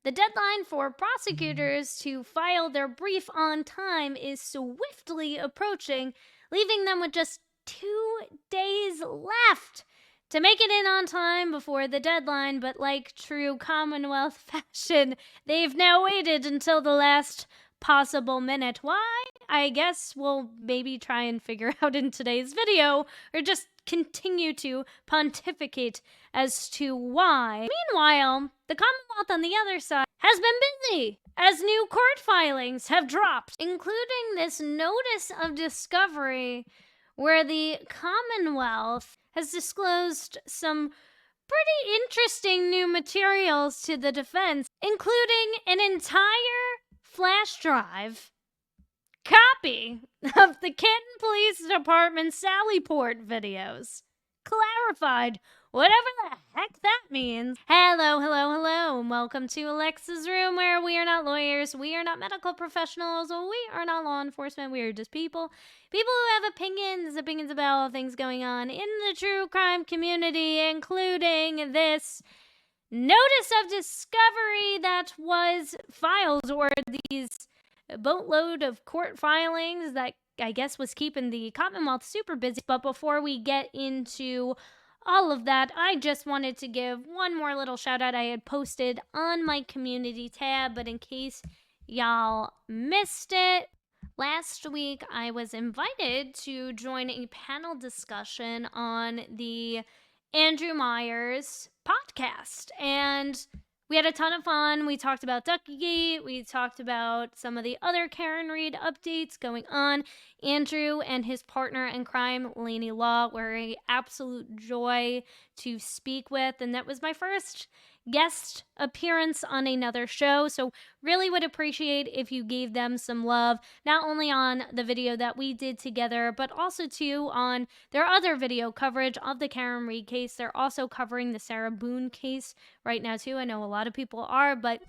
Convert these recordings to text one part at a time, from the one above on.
The deadline for prosecutors to file their brief on time is swiftly approaching, leaving them with just 2 days left to make it in on time before the deadline. But like true Commonwealth fashion, they've now waited until the last possible minute. Why? I guess we'll maybe try and figure out in today's video, or just continue to pontificate as to why. Meanwhile, the Commonwealth on the other side has been busy as new court filings have dropped, including this notice of discovery where the Commonwealth has disclosed some pretty interesting new materials to the defense, including an entire flash drive copy of the Canton Police Department Sallyport videos. Clarified, whatever the heck that means. Hello, and welcome to Alexasrewm, where we are not lawyers, we are not medical professionals, we are not law enforcement, we are just people who have opinions about all things going on in the true crime community, including this notice of discovery that was filed, or these boatload of court filings that I guess was keeping the Commonwealth super busy. But before we get into all of that, I just wanted to give one more little shout out I had posted on my community tab, but in case y'all missed it, last week I was invited to join a panel discussion on the Andrew Myers podcast, and we had a ton of fun. We talked about Duckygate. We talked about some of the other Karen Reed updates going on. Andrew and his partner in crime, Lainey Law, were an absolute joy to speak with. And that was my first guest appearance on another show. So really would appreciate if you gave them some love, not only on the video that we did together, but also too on their other video coverage of the Karen Reed case. They're also covering the Sarah Boone case right now too. I know a lot of people are, but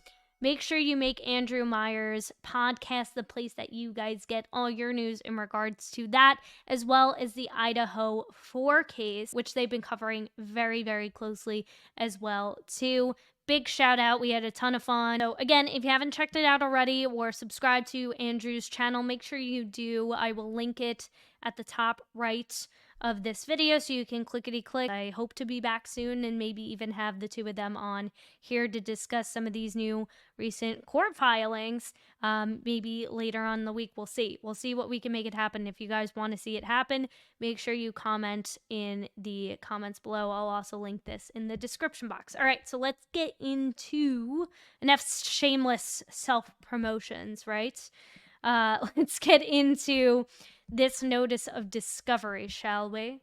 make sure you make Andrew Myers' podcast the place that you guys get all your news in regards to that, as well as the Idaho 4 case, which they've been covering very, very closely as well too. Big shout out. We had a ton of fun. So again, if you haven't checked it out already or subscribed to Andrew's channel, make sure you do. I will link it at the top right of this video so you can clickety-click. I hope to be back soon and maybe even have the two of them on here to discuss some of these new recent court filings. Maybe later on in the week, we'll see what we can make it happen. If you guys want to see it happen, make sure you comment in the comments below. I'll also link this in the description box. All right, so let's get into enough shameless self-promotions, right? Let's get into this notice of discovery, shall we?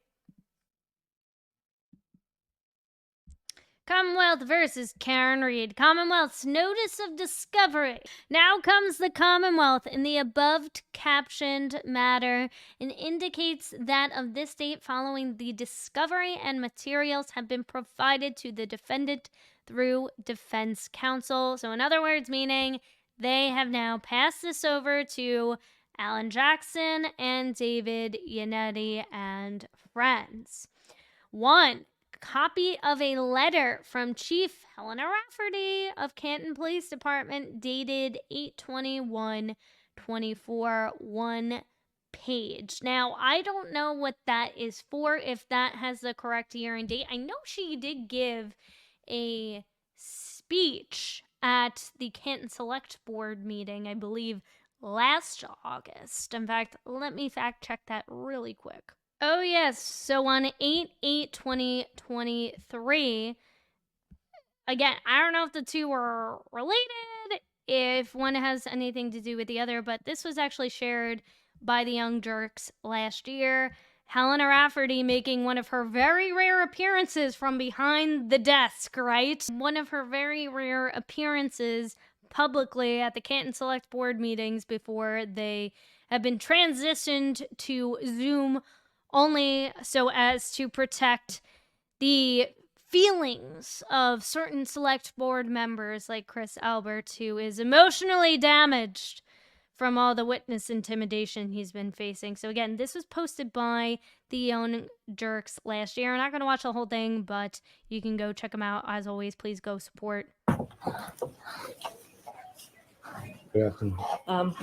Commonwealth versus Karen Reed. Commonwealth's notice of discovery. Now comes the Commonwealth in the above captioned matter and indicates that of this date following the discovery and materials have been provided to the defendant through defense counsel. So in other words, meaning they have now passed this over to Alan Jackson and David Yannetti and friends. 1. Copy of a letter from Chief Helena Rafferty of Canton Police Department dated 8/21/24, 1 page. Now, I don't know what that is for, if that has the correct year and date. I know she did give a speech at the Canton Select Board meeting, I believe, last August. In fact, let me fact check that really quick. Oh yes, so on 8/8/2023, again, I don't know if the two were related, if one has anything to do with the other, but this was actually shared by the Young Jerks last year. Helena Rafferty making one of her very rare appearances from behind the desk, right? One of her very rare appearances publicly at the Canton Select Board meetings before they have been transitioned to Zoom, only so as to protect the feelings of certain select board members like Chris Albert, who is emotionally damaged from all the witness intimidation he's been facing. So again, this was posted by the Young Jerks last year. I'm not going to watch the whole thing, but you can go check them out. As always, please go support Good afternoon.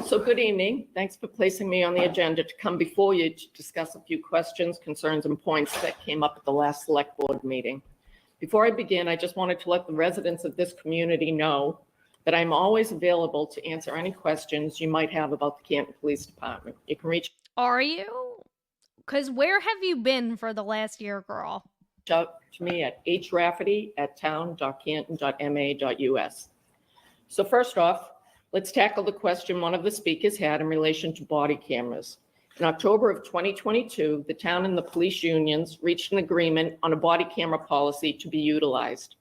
So good evening. Thanks for placing me on the agenda to come before you to discuss a few questions, concerns, and points that came up at the last select board meeting. Before I begin, I just wanted to let the residents of this community know that I'm always available to answer any questions you might have about the Canton Police Department. You can reach Are you? Because where have you been for the last year, girl? out to me at hrafferty@town.canton.ma.us. So first off, let's tackle the question one of the speakers had in relation to body cameras. In October of 2022, the town and the police unions reached an agreement on a body camera policy to be utilized.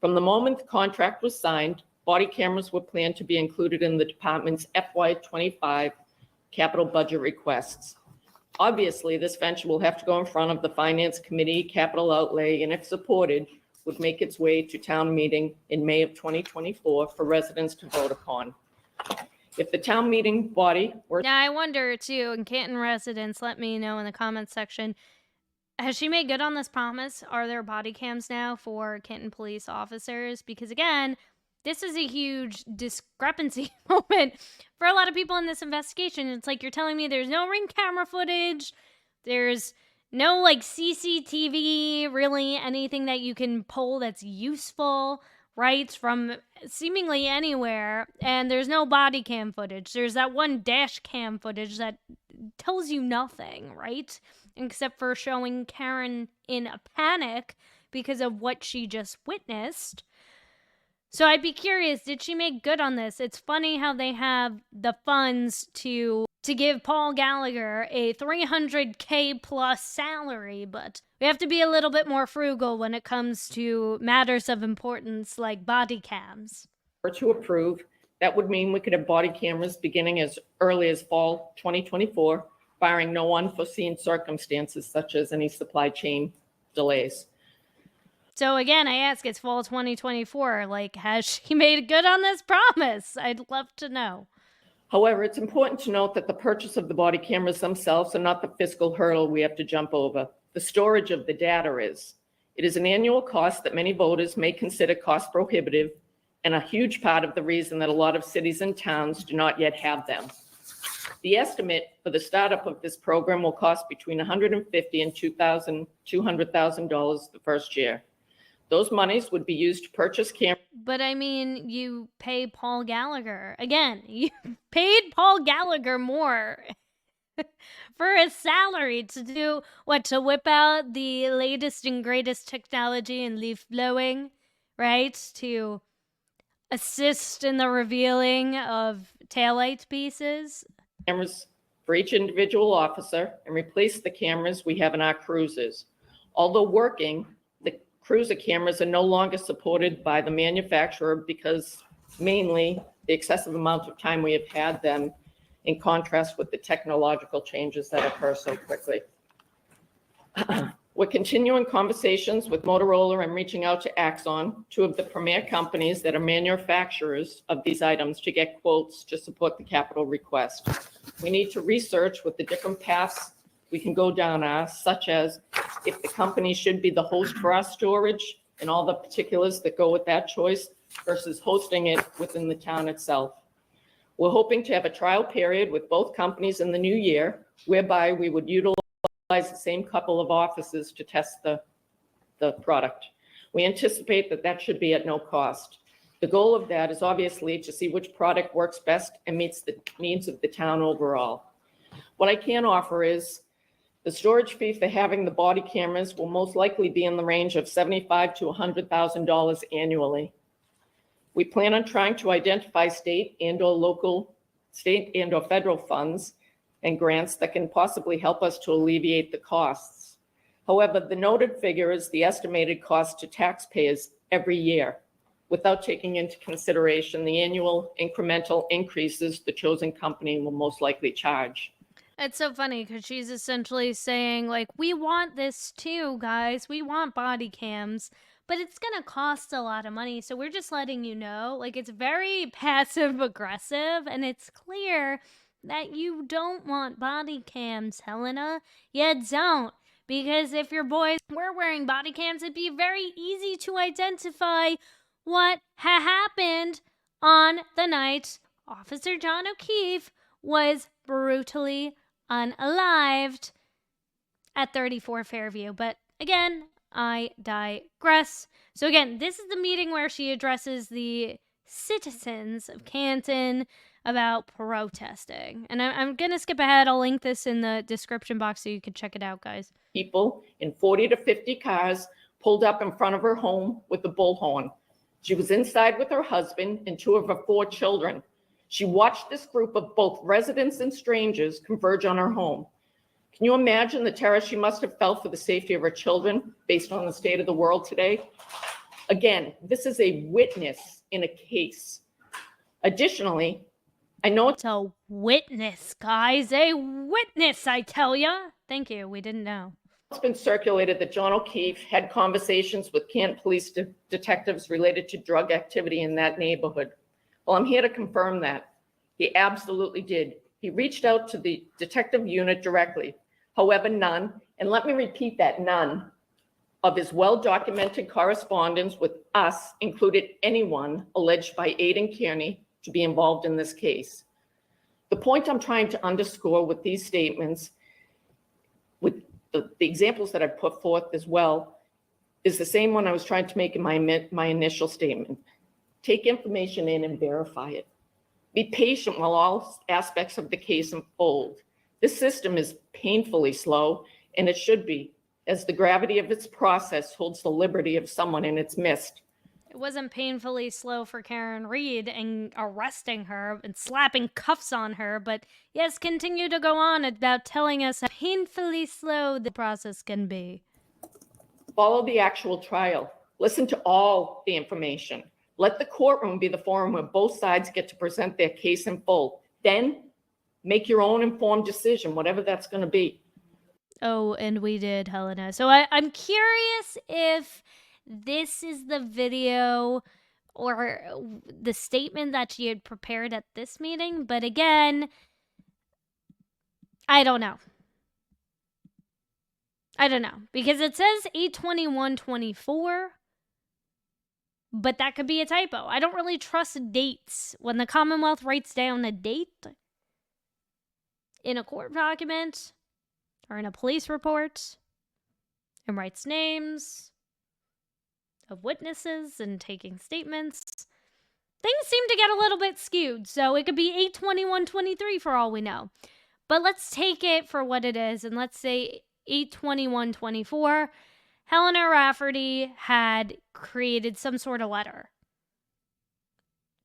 From the moment the contract was signed, body cameras were planned to be included in the department's FY25 capital budget requests. Obviously, this venture will have to go in front of the Finance Committee, capital outlay, and if supported, would make its way to town meeting in May of 2024 for residents to vote upon. If the town meeting body were... Now, I wonder, too, and Canton residents, let me know in the comments section, has she made good on this promise? Are there body cams now for Canton police officers? Because, again, this is a huge discrepancy moment for a lot of people in this investigation. It's like you're telling me there's no ring camera footage, there's no, like, CCTV, really anything that you can pull that's useful, right, from seemingly anywhere, and there's no body cam footage. There's that one dash cam footage that tells you nothing, right, except for showing Karen in a panic because of what she just witnessed. So I'd be curious, did she make good on this? It's funny how they have the funds to give Paul Gallagher a $300K plus salary, but we have to be a little bit more frugal when it comes to matters of importance like body cams. To approve, that would mean we could have body cameras beginning as early as fall 2024, barring no unforeseen circumstances such as any supply chain delays. So again, I ask, it's fall 2024. Like, has she made good on this promise? I'd love to know. However, it's important to note that the purchase of the body cameras themselves are not the fiscal hurdle we have to jump over. The storage of the data is. It is an annual cost that many voters may consider cost prohibitive and a huge part of the reason that a lot of cities and towns do not yet have them. The estimate for the startup of this program will cost between $150,000 and $200,000 the first year. Those monies would be used to purchase cameras. But I mean, you pay Paul Gallagher. Again, you paid Paul Gallagher more for his salary to do what? To whip out the latest and greatest technology in leaf blowing, right? To assist in the revealing of taillight pieces. Cameras for each individual officer and replace the cameras we have in our cruisers. Although working, the cruiser cameras are no longer supported by the manufacturer because mainly the excessive amount of time we have had them, in contrast with the technological changes that occur so quickly. We're continuing conversations with Motorola and reaching out to Axon, two of the premier companies that are manufacturers of these items, to get quotes to support the capital request. We need to research what the different paths we can go down are, such as if the company should be the host for our storage and all the particulars that go with that choice versus hosting it within the town itself. We're hoping to have a trial period with both companies in the new year, whereby we would utilize the same couple of offices to test the product. We anticipate that should be at no cost. The goal of that is obviously to see which product works best and meets the needs of the town overall. What I can offer is the storage fee for having the body cameras will most likely be in the range of $75,000 to $100,000 annually. We plan on trying to identify state and or federal funds and grants that can possibly help us to alleviate the costs. However, the noted figure is the estimated cost to taxpayers every year, without taking into consideration the annual incremental increases the chosen company will most likely charge. It's so funny because she's essentially saying, like, we want this too, guys. We want body cams, but it's going to cost a lot of money. So we're just letting you know. Like, it's very passive aggressive, and it's clear that you don't want body cams, Helena. You don't. Because if your boys were wearing body cams, it'd be very easy to identify what happened on the night Officer John O'Keefe was brutally unalived at 34 Fairview. But again, I digress. So again, this is the meeting where she addresses the citizens of Canton about protesting. And I'm going to skip ahead. I'll link this in the description box so you can check it out, guys. People in 40 to 50 cars pulled up in front of her home with a bullhorn. She was inside with her husband and 2 of her 4 children. She watched this group of both residents and strangers converge on her home. Can you imagine the terror she must have felt for the safety of her children based on the state of the world today? Again, this is a witness in a case. Additionally, I know It's a witness, guys. A witness, I tell ya. Thank you. We didn't know. It's been circulated that John O'Keefe had conversations with Canton police detectives related to drug activity in that neighborhood. Well, I'm here to confirm that. He absolutely did. He reached out to the detective unit directly. However, none, and let me repeat that, none of his well-documented correspondence with us included anyone alleged by Aidan Kearney to be involved in this case. The point I'm trying to underscore with these statements, with the examples that I put forth as well, is the same one I was trying to make in my initial statement. Take information in and verify it. Be patient while all aspects of the case unfold. This system is painfully slow, and it should be, as the gravity of its process holds the liberty of someone in its midst. It wasn't painfully slow for Karen Reed in arresting her and slapping cuffs on her, but yes, continue to go on about telling us how painfully slow the process can be. Follow the actual trial. Listen to all the information. Let the courtroom be the forum where both sides get to present their case in full. Then make your own informed decision, whatever that's going to be. Oh, and we did, Helena. So I'm curious if this is the video or the statement that she had prepared at this meeting. But again, I don't know. Because it says 8/21/24. But that could be a typo. I don't really trust dates. When the Commonwealth writes down a date in a court document or in a police report and writes names of witnesses and taking statements, things seem to get a little bit skewed. So it could be 8/21/23 for all we know. But let's take it for what it is, and let's say 8/21/24. Helena Rafferty had created some sort of letter.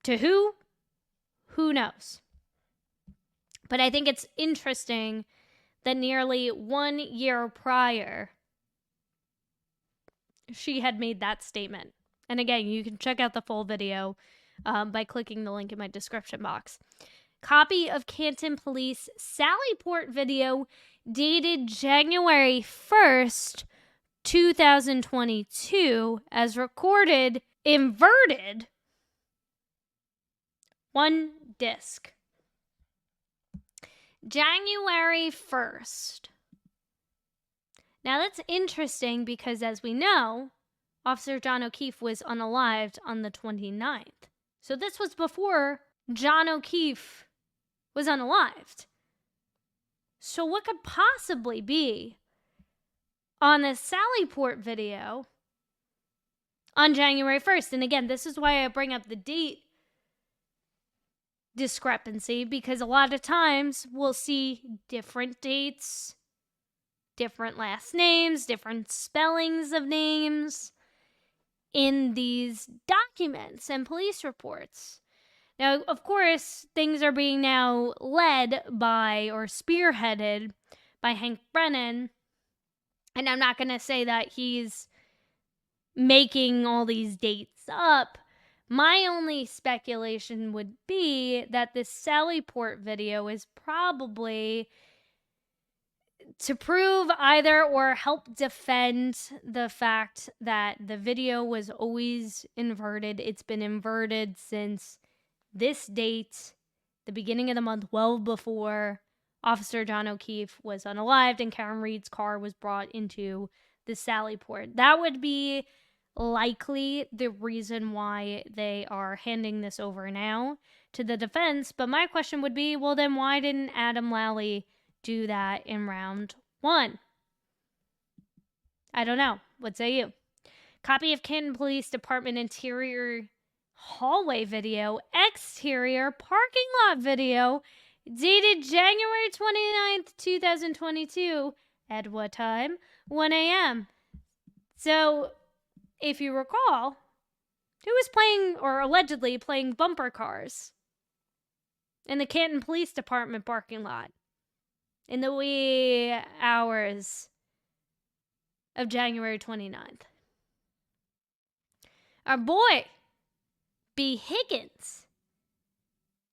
To who? Who knows? But I think it's interesting that nearly 1 year prior, she had made that statement. And again, you can check out the full video by clicking the link in my description box. Copy of Canton Police Sallyport video dated January 1st, 2022, as recorded inverted. 1 disc. January 1st. Now that's interesting because, as we know, Officer John O'Keefe was unalived on the 29th. So this was before John O'Keefe was unalived. So what could possibly be on the Sallyport video on January 1st? And again, this is why I bring up the date discrepancy, because a lot of times we'll see different dates, different last names, different spellings of names in these documents and police reports. Now, of course, things are being now led by or spearheaded by Hank Brennan. And I'm not going to say that he's making all these dates up. My only speculation would be that this Sallyport video is probably to prove either or help defend the fact that the video was always inverted. It's been inverted since this date, the beginning of the month, well before Officer John O'Keefe was unalived and Karen Reed's car was brought into the Sallyport. That would be likely the reason why they are handing this over now to the defense. But my question would be, well, then why didn't Adam Lally do that in round 1? I don't know. What say you? Copy of Canton Police Department interior hallway video, exterior parking lot video, dated January 29th, 2022. At what time? 1 a.m. So, if you recall, who was playing, or allegedly playing, bumper cars in the Canton Police Department parking lot in the wee hours of January 29th? Our boy, B. Higgins,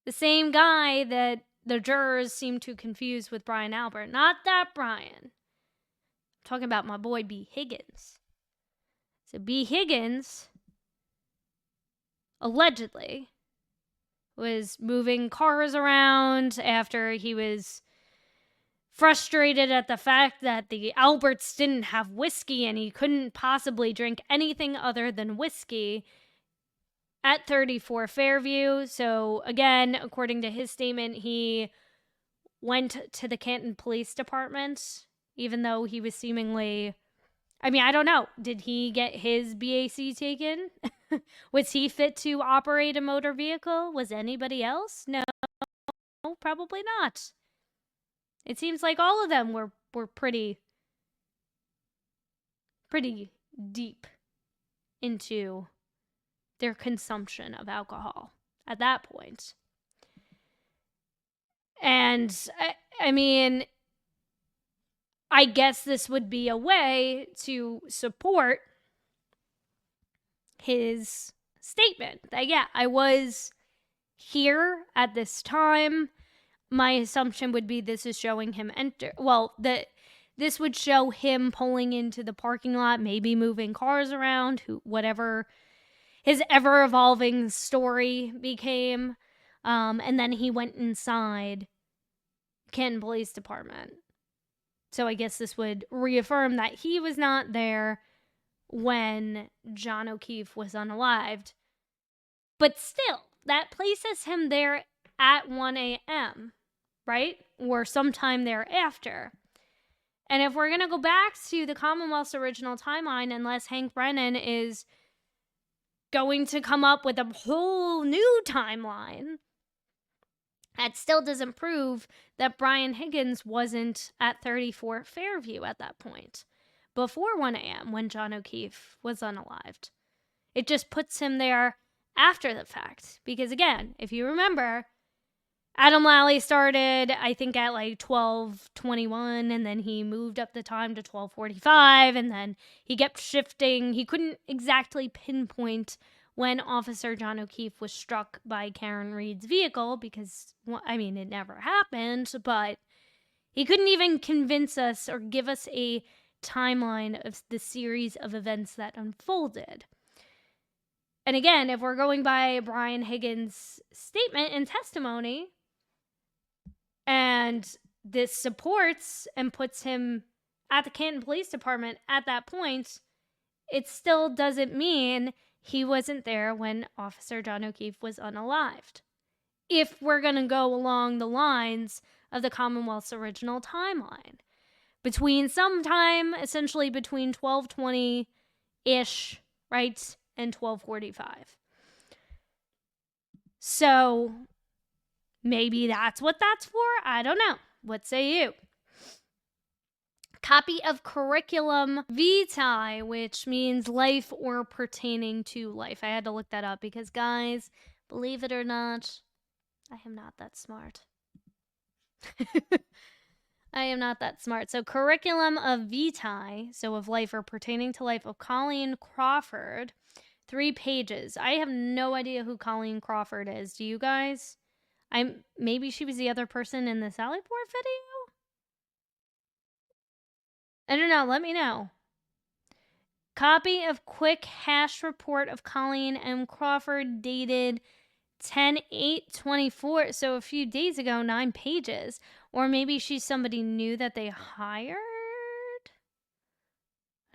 the same guy that the jurors seem to confuse with Brian Albert. Not that Brian. I'm talking about my boy, B. Higgins. So B. Higgins, allegedly, was moving cars around after he was frustrated at the fact that the Alberts didn't have whiskey and he couldn't possibly drink anything other than whiskey at 34 Fairview. So again, according to his statement, he went to the Canton Police Department, even though he was seemingly, I mean, I don't know. Did he get his BAC taken? Was he fit to operate a motor vehicle? Was anybody else? No, probably not. It seems like all of them were pretty deep into their consumption of alcohol at that point. And I mean, I guess this would be a way to support his statement that, yeah, I was here at this time. My assumption would be this is showing him this would show him pulling into the parking lot, maybe moving cars around, whatever his ever-evolving story became. And then he went inside Canton Police Department. So I guess this would reaffirm that he was not there when John O'Keefe was unalived. But still, that places him there at 1 a.m., right? Or sometime thereafter. And if we're going to go back to the Commonwealth's original timeline, unless Hank Brennan is going to come up with a whole new timeline, that still doesn't prove that Brian Higgins wasn't at 34 Fairview at that point, before 1 a.m. when John O'Keefe was unalived. It just puts him there after the fact. Because again, if you remember, Adam Lally started, I think, at like 12:21, and then he moved up the time to 12:45, and then he kept shifting. He couldn't exactly pinpoint when Officer John O'Keefe was struck by Karen Reed's vehicle because, well, I mean, it never happened, but he couldn't even convince us or give us a timeline of the series of events that unfolded. And again, if we're going by Brian Higgins' statement and testimony, and this supports and puts him at the Canton Police Department at that point, it still doesn't mean he wasn't there when Officer John O'Keefe was unalived. If we're going to go along the lines of the Commonwealth's original timeline, essentially between 12:20-ish, right, and 12:45. So maybe that's what that's for? I don't know. What say you? Copy of curriculum vitae, which means life or pertaining to life. I had to look that up because, guys, believe it or not, I am not that smart. I am not that smart. So curriculum of vitae, so of life or pertaining to life, of Colleen Crawford, 3 pages. I have no idea who Colleen Crawford is. Do you guys? Maybe she was the other person in the Sallyport video? I don't know. Let me know. Copy of quick hash report of Colleen M. Crawford dated 10/8/24. So a few days ago, 9 pages. Or maybe she's somebody new that they hired?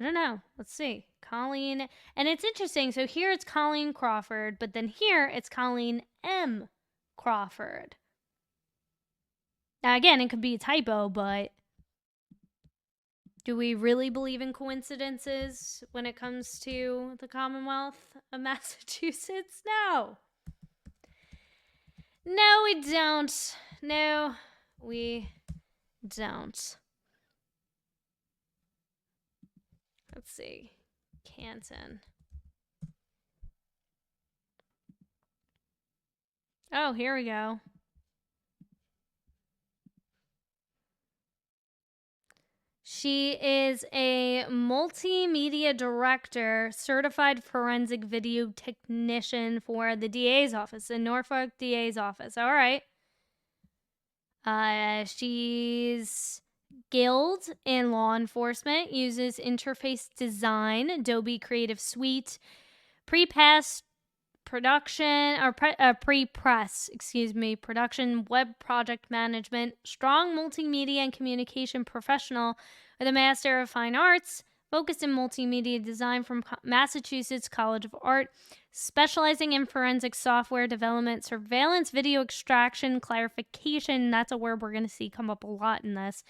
I don't know. Let's see. Colleen. And it's interesting. So here it's Colleen Crawford, but then here it's Colleen M. Crawford. Now, again, it could be a typo, but do we really believe in coincidences when it comes to the Commonwealth of Massachusetts? No. No, we don't. No, we don't. Let's see. Canton. Oh, here we go. She is a multimedia director, certified forensic video technician for the DA's office, the Norfolk DA's office. All right. She's skilled in law enforcement, uses interface design, Adobe Creative Suite, pre-press, production, web project management, strong multimedia and communication professional with a Master of Fine Arts, focused in multimedia design from Massachusetts College of Art, specializing in forensic software development, surveillance video extraction, clarification, that's a word we're going to see come up a lot in this,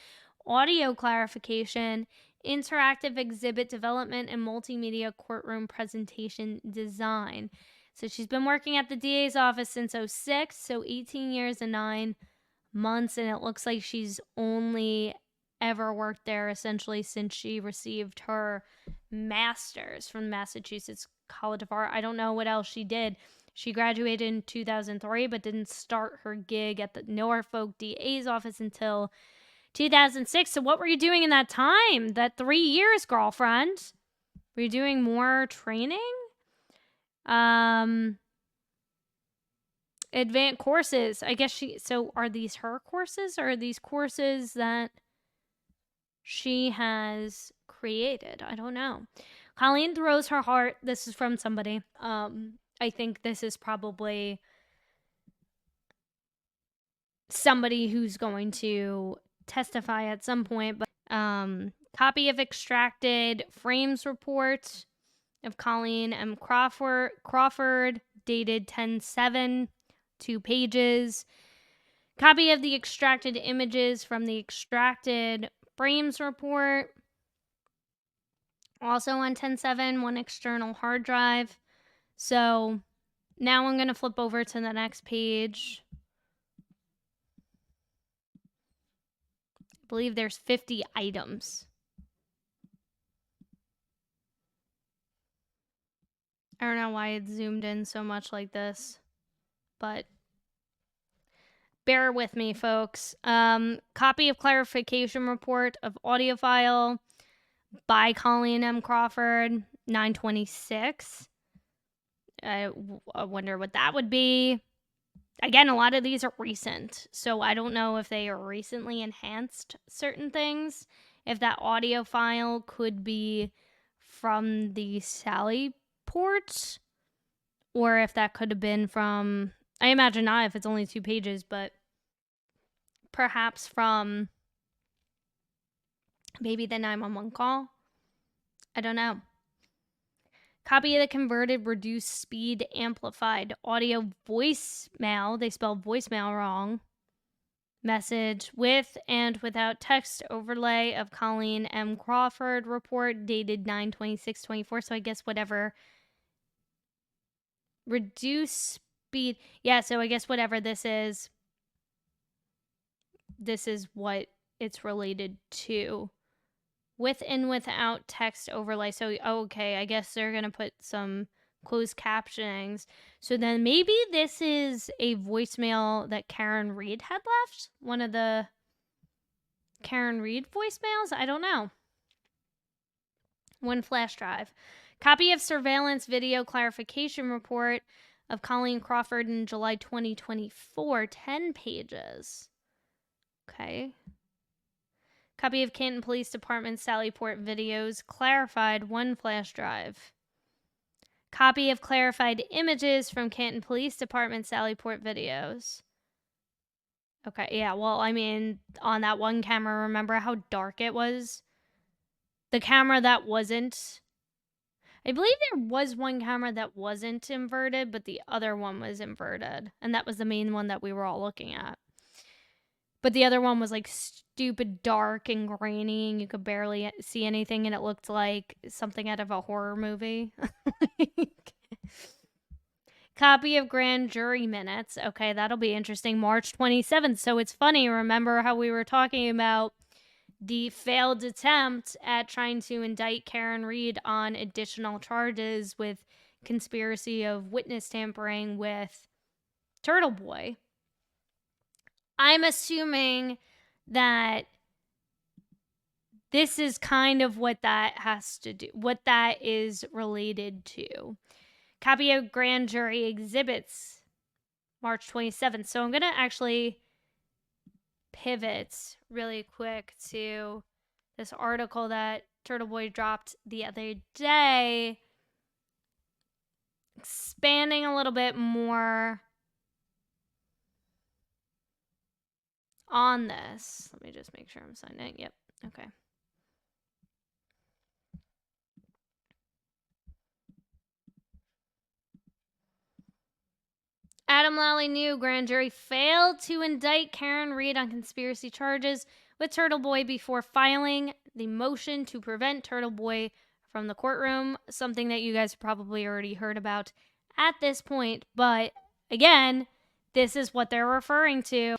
audio clarification, interactive exhibit development, and multimedia courtroom presentation design. So she's been working at the DA's office since 2006, so 18 years and 9 months, and it looks like she's only ever worked there essentially since she received her master's from Massachusetts College of Art. I don't know what else she did. She graduated in 2003, but didn't start her gig at the Norfolk DA's office until 2006. So what were you doing in that time? That 3 years, girlfriend? Were you doing more training? Advanced courses. I guess so are these her courses, or are these courses that she has created? I don't know. Colleen throws her heart. This is from somebody. I think this is probably somebody who's going to testify at some point, but copy of extracted frames report of Colleen M. Crawford, dated 10/7, 2 pages. Copy of the extracted images from the extracted frames report, also on 10/7, 1 external hard drive. So now I'm going to flip over to the next page. I believe there's 50 items. I don't know why it zoomed in so much like this, but bear with me, folks. Copy of clarification report of audio file by Colleen M. Crawford, 9/26. I wonder what that would be. Again, a lot of these are recent, so I don't know if they are recently enhanced certain things. If that audio file could be from the Sally port, or if that could have been from, I imagine not if it's only 2 pages, but perhaps from maybe the 911 call. I don't know. Copy of the converted reduced speed amplified audio voicemail. They spelled voicemail wrong. Message with and without text overlay of Colleen M. Crawford report dated 9/26/24. So I guess whatever. Reduce speed. Yeah, so I guess whatever this is what it's related to. With and without text overlay. So, okay, I guess they're going to put some closed captionings. So then maybe this is a voicemail that Karen Reed had left. One of the Karen Reed voicemails? I don't know. 1 flash drive. Copy of surveillance video clarification report of Colleen Crawford in July 2024. 10 pages. Okay. Copy of Canton Police Department Sallyport videos clarified. 1 flash drive. Copy of clarified images from Canton Police Department Sallyport videos. Okay, yeah, well, I mean, on that one camera, remember how dark it was? the camera that wasn't, I believe there was one camera that wasn't inverted, but the other one was inverted. And that was the main one that we were all looking at. But the other one was like stupid dark and grainy, and you could barely see anything, and it looked like something out of a horror movie. Copy of grand jury minutes. Okay, that'll be interesting. March 27th. So it's funny. Remember how we were talking about the failed attempt at trying to indict Karen Reed on additional charges with conspiracy of witness tampering with Turtle Boy? I'm assuming that this is kind of what that has to do, what that is related to. Copy of grand jury exhibits, March 27th. So I'm going to actually pivot really quick to this article that Turtle Boy dropped the other day, expanding a little bit more on this. Let me just make sure I'm signed in. Yep. Okay. Adam Lally knew grand jury failed to indict Karen Reed on conspiracy charges with Turtle Boy before filing the motion to prevent Turtle Boy from the courtroom, something that you guys probably already heard about at this point. But again, this is what they're referring to.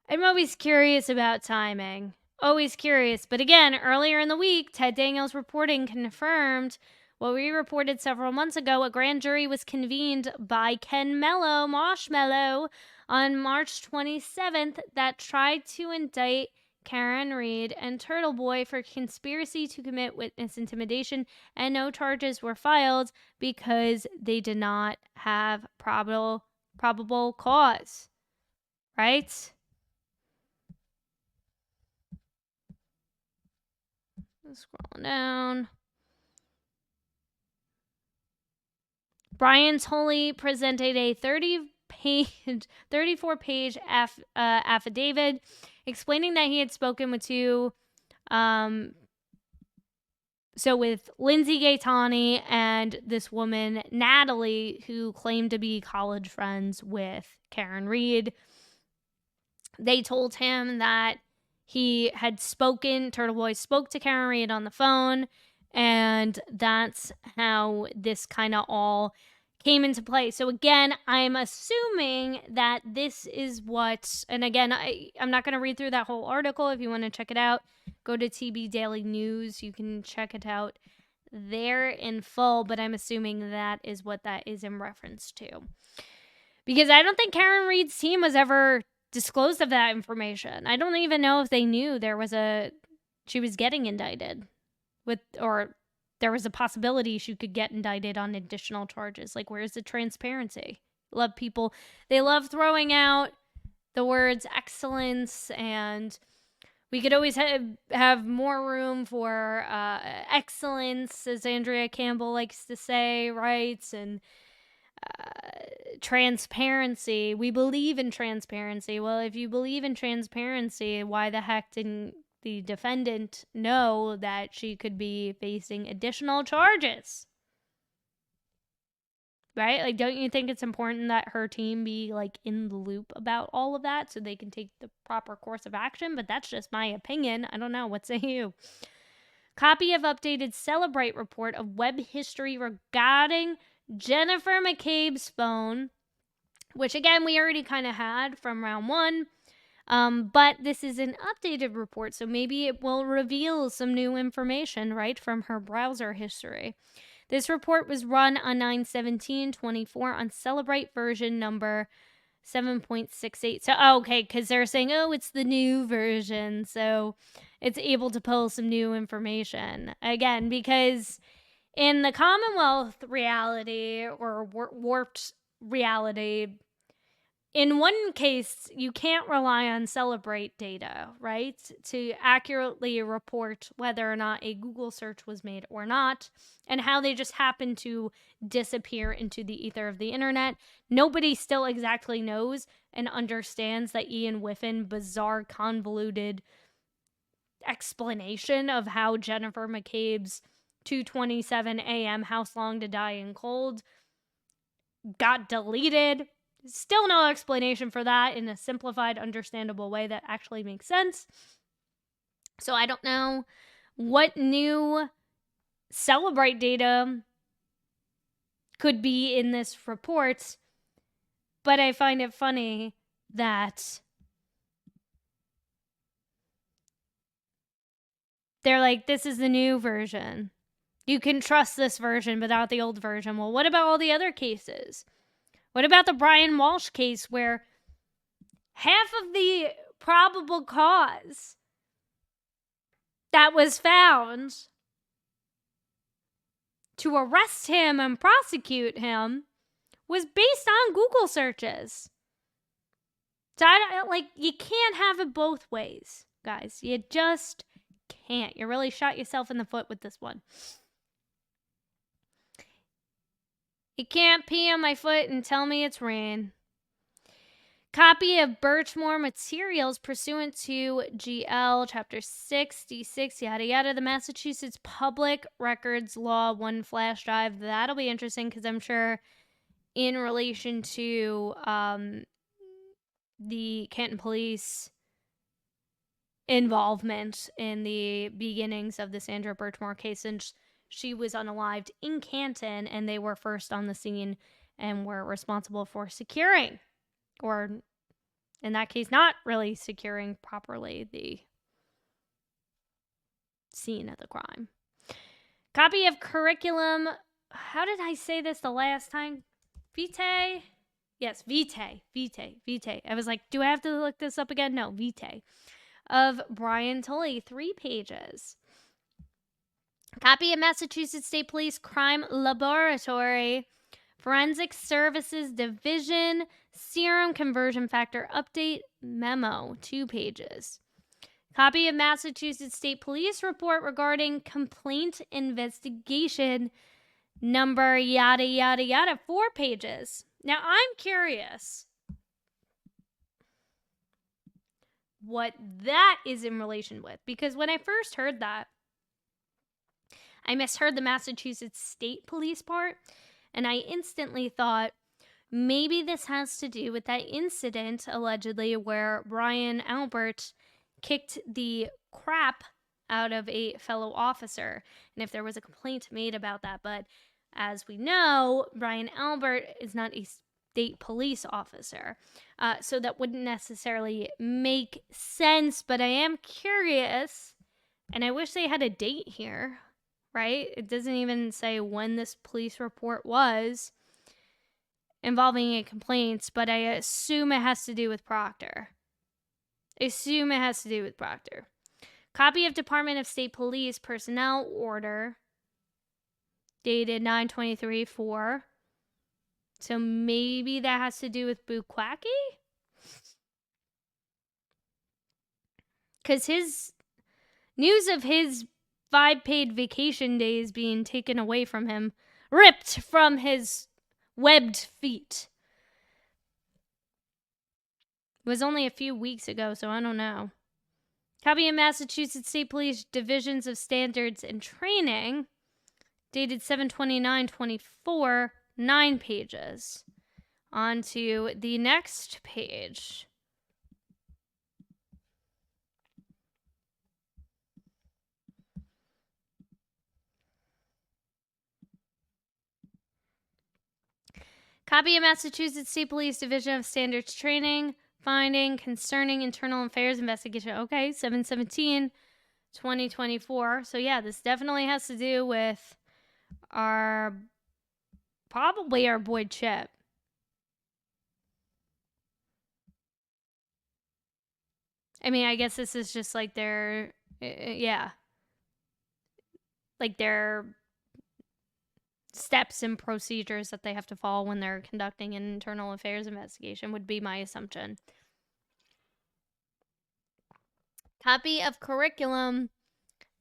I'm always curious about timing. Always curious. But again, earlier in the week, Ted Daniels' reporting confirmed what we reported several months ago. A grand jury was convened by Ken Mello, Marshmallow, on March 27th that tried to indict Karen Reed and Turtle Boy for conspiracy to commit witness intimidation, and no charges were filed because they did not have probable cause. Right? Scrolling down. Brian Tolley presented a 34-page affidavit explaining that he had spoken with with Lindsay Gaetani and this woman, Natalie, who claimed to be college friends with Karen Reed. They told him that he had Turtle Boy spoke to Karen Reed on the phone, and that's how this kind of all came into play. So again, I'm assuming that this is what, and again, I'm not going to read through that whole article. If you want to check it out, go to TB Daily News. You can check it out there in full, but I'm assuming that is what that is in reference to. Because I don't think Karen Reed's team was ever disclosed of that information. I don't even know if they knew she was getting indicted or there was a possibility she could get indicted on additional charges. Like, where's the transparency? They love throwing out the words excellence, and we could always have more room for excellence, as Andrea Campbell likes to say, right? And transparency. We believe in transparency. Well, if you believe in transparency, why the heck didn't the defendant know that she could be facing additional charges? Right? Like, don't you think it's important that her team be, like, in the loop about all of that so they can take the proper course of action? But that's just my opinion. I don't know. What say you? Copy of updated Celebrate report of web history regarding Jennifer McCabe's phone, which again we already kind of had from round one, but this is an updated report, so maybe it will reveal some new information, right, from her browser history. This report was run on 9/17/24 on Celebrate version number 7.68. So, okay, because they're saying, it's the new version, so it's able to pull some new information. Again, because in the Commonwealth reality or warped reality, in one case, you can't rely on Celebrate data, right, to accurately report whether or not a Google search was made or not, and how they just happen to disappear into the ether of the internet. Nobody still exactly knows and understands that Ian Whiffen bizarre, convoluted explanation of how Jennifer McCabe's 2:27 a.m. House Long to Die in Cold got deleted. Still no explanation for that in a simplified, understandable way that actually makes sense. So I don't know what new Celebrate data could be in this report, but I find it funny that they're like, this is the new version. You can trust this version, but not the old version. Well, what about all the other cases? What about the Brian Walsh case where half of the probable cause that was found to arrest him and prosecute him was based on Google searches? So you can't have it both ways, guys. You just can't. You really shot yourself in the foot with this one. You can't pee on my foot and tell me it's rain. Copy of Birchmore materials pursuant to GL Chapter 66, yada yada, the Massachusetts Public Records Law 1 flash drive. That'll be interesting because I'm sure in relation to the Canton Police involvement in the beginnings of the Sandra Birchmore case, and she was unalived in Canton, and they were first on the scene and were responsible for securing, or in that case, not really securing properly the scene of the crime. Copy of curriculum. How did I say this the last time? Vitae? Yes, Vitae. I was like, do I have to look this up again? No, Vitae. Of Brian Tully, 3 pages. Copy of Massachusetts State Police Crime Laboratory Forensic Services Division Serum Conversion Factor Update Memo, 2 pages. Copy of Massachusetts State Police Report regarding complaint investigation number yada yada yada, 4 pages. Now I'm curious what that is in relation with, because when I first heard that, I misheard the Massachusetts State Police part, and I instantly thought maybe this has to do with that incident, allegedly, where Brian Albert kicked the crap out of a fellow officer, and if there was a complaint made about that. But as we know, Brian Albert is not a state police officer, so that wouldn't necessarily make sense, but I am curious, and I wish they had a date here, right? It doesn't even say when this police report was involving a complaint, but I assume it has to do with Proctor. Copy of Department of State Police Personnel Order dated 9/23/4. So maybe that has to do with Bukwacki? Because his news of his 5 paid vacation days being taken away from him, ripped from his webbed feet, was only a few weeks ago, so I don't know. Copy of Massachusetts State Police Divisions of Standards and Training, dated 7/29/24, 9 pages. On to the next page. Copy of Massachusetts State Police Division of Standards Training, finding concerning internal affairs investigation. Okay, 7/17/2024. So yeah, this definitely has to do with probably our boy Chip. I mean, I guess this is just like their, like their steps and procedures that they have to follow when they're conducting an internal affairs investigation, would be my assumption. Copy of curriculum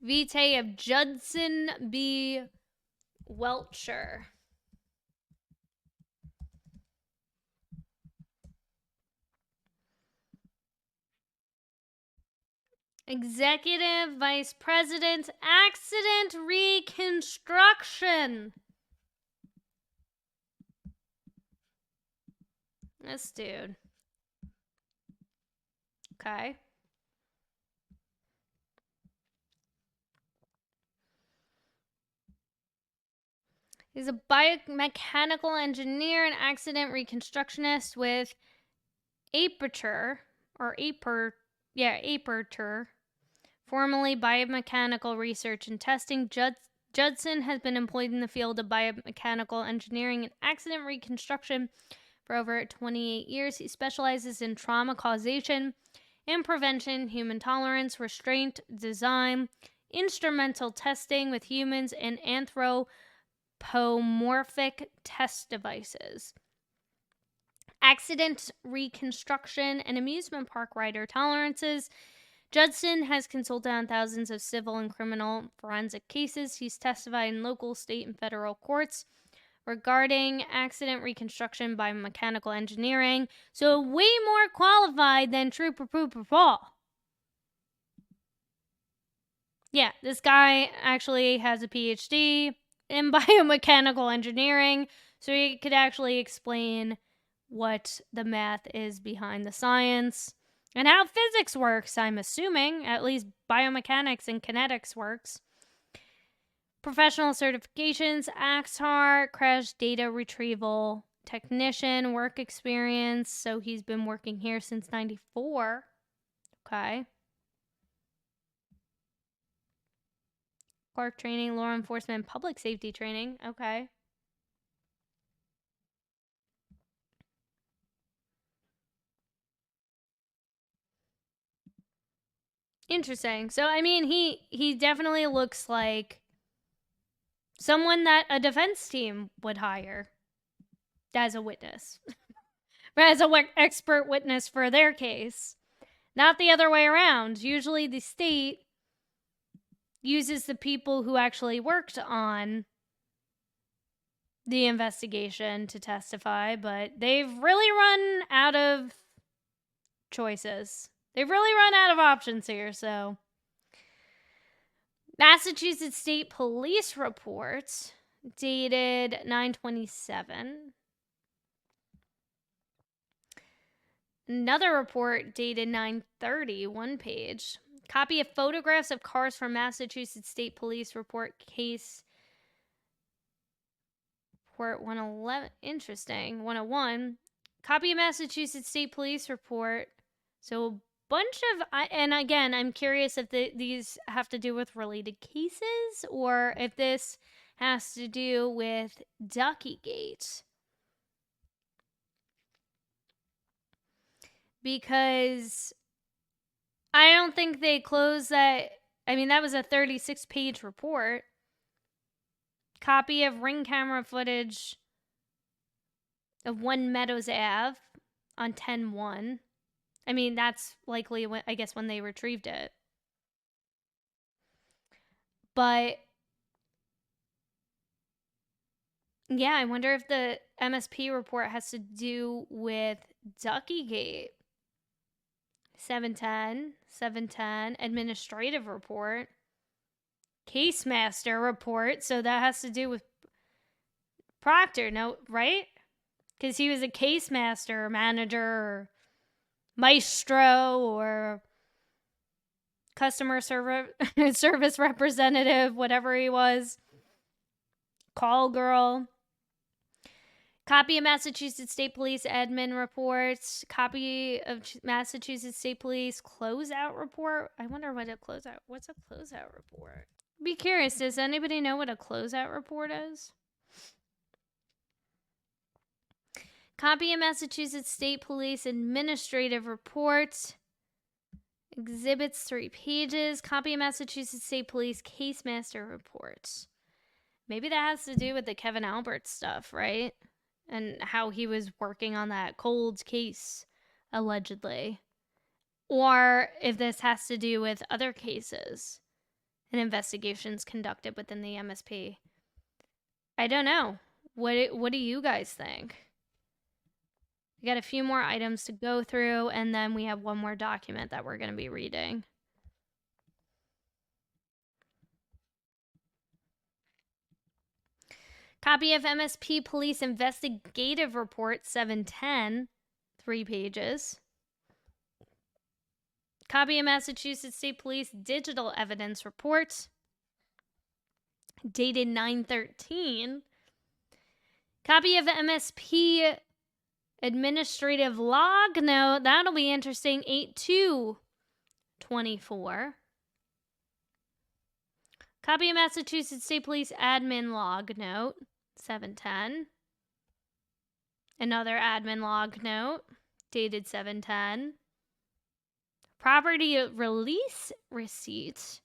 vitae of Judson B. Welcher. Executive Vice President, Accident Reconstruction. This dude. Okay. He's a biomechanical engineer and accident reconstructionist with Aperture, formerly biomechanical research and testing. Judson has been employed in the field of biomechanical engineering and accident reconstruction for over 28 years. He specializes in trauma causation and prevention, human tolerance, restraint, design, instrumental testing with humans, and anthropomorphic test devices. Accident reconstruction and amusement park rider tolerances. Judson has consulted on thousands of civil and criminal forensic cases. He's testified in local, state, and federal courts regarding accident reconstruction by mechanical engineering. So way more qualified than Trooper Pooper Paul. Yeah, this guy actually has a PhD in biomechanical engineering, so he could actually explain what the math is behind the science and how physics works, I'm assuming. At least biomechanics and kinetics works. Professional certifications, AXHAR, crash data retrieval technician, work experience. So he's been working here since 94. Okay. Clark training, law enforcement, public safety training. Okay. Interesting. So, I mean, he definitely looks like someone that a defense team would hire as a witness. As an expert witness for their case. Not the other way around. Usually the state uses the people who actually worked on the investigation to testify, but they've really run out of choices. They've really run out of options here, so. Massachusetts State Police report dated 9/27. Another report dated 9/30, one page. Copy of photographs of cars from Massachusetts State Police report case report 111. Interesting. 101. Copy of Massachusetts State Police report. So a bunch of, and again, I'm curious if these have to do with related cases or if this has to do with Duckygate. Because I don't think they closed that. I mean, that was a 36-page report. Copy of ring camera footage of 1 Meadows Ave on 10/1. I mean, that's likely, I guess, when they retrieved it. But yeah, I wonder if the MSP report has to do with Duckygate. 710 administrative report, case master report. So that has to do with Proctor, no, right? Because he was a case master, or manager, or maestro, or customer service representative, whatever he was. Call girl. Copy of Massachusetts State Police admin reports. Copy of Massachusetts State Police closeout report. I wonder what's a closeout report? Be curious, does anybody know what a closeout report is? Copy of Massachusetts State Police administrative report. Exhibits 3 pages. Copy of Massachusetts State Police case master report. Maybe that has to do with the Kevin Albert stuff, right? And how he was working on that cold case, allegedly. Or if this has to do with other cases and investigations conducted within the MSP. I don't know. What do you guys think? We got a few more items to go through, and then we have one more document that we're going to be reading. Copy of MSP Police Investigative Report 710, 3 pages. Copy of Massachusetts State Police Digital Evidence Report, dated 9/13. Copy of MSP Administrative Log Note, that'll be interesting, 8/2/24. Copy of Massachusetts State Police Admin Log Note, 7/10. Another admin log note, dated 7/10. Property release receipt,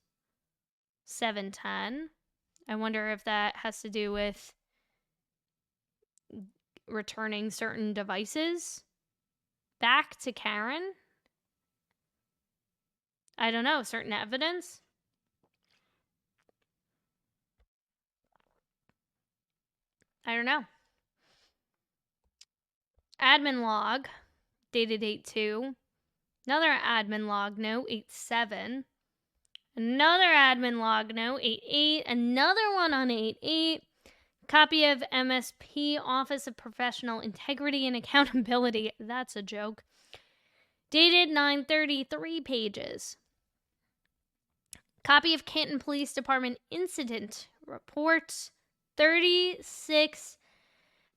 7/10. I wonder if that has to do with returning certain devices back to Karen. I don't know, certain evidence. I don't know. Admin log, dated 8/2. Another admin log note, 8/7. Another admin log note, 8/8. Another one on 8/8. Copy of MSP Office of Professional Integrity and Accountability. That's a joke. Dated 9/30, 3 pages. Copy of Canton Police Department Incident Report, 36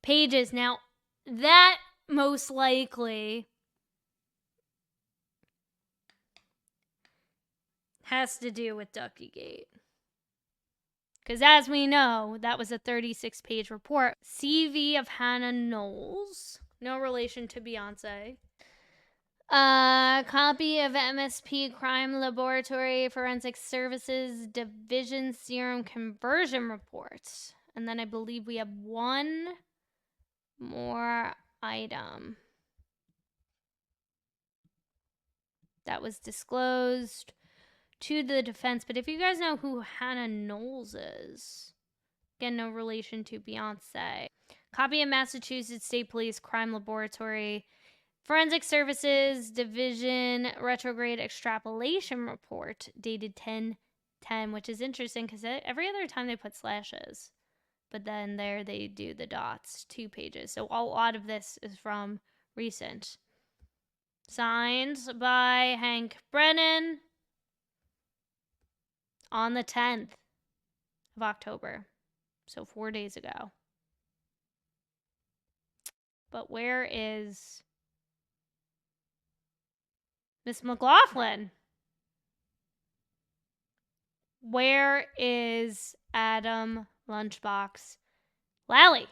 pages. Now, that most likely has to do with Duckygate. Because as we know, that was a 36-page report. CV of Hannah Knowles. No relation to Beyonce. Copy of MSP Crime Laboratory Forensic Services Division Serum Conversion Report. And then I believe we have one more item that was disclosed to the defense. But if you guys know who Hannah Knowles is, again, no relation to Beyonce. Copy of Massachusetts State Police Crime Laboratory Forensic Services Division Retrograde Extrapolation Report, dated 10/10, which is interesting because every other time they put slashes, but then there they do the dots, 2 pages. So a lot of this is from recent. Signed by Hank Brennan on the 10th of October, so 4 days ago. But where is Miss McLaughlin? Where is Adam Lunchbox Lally?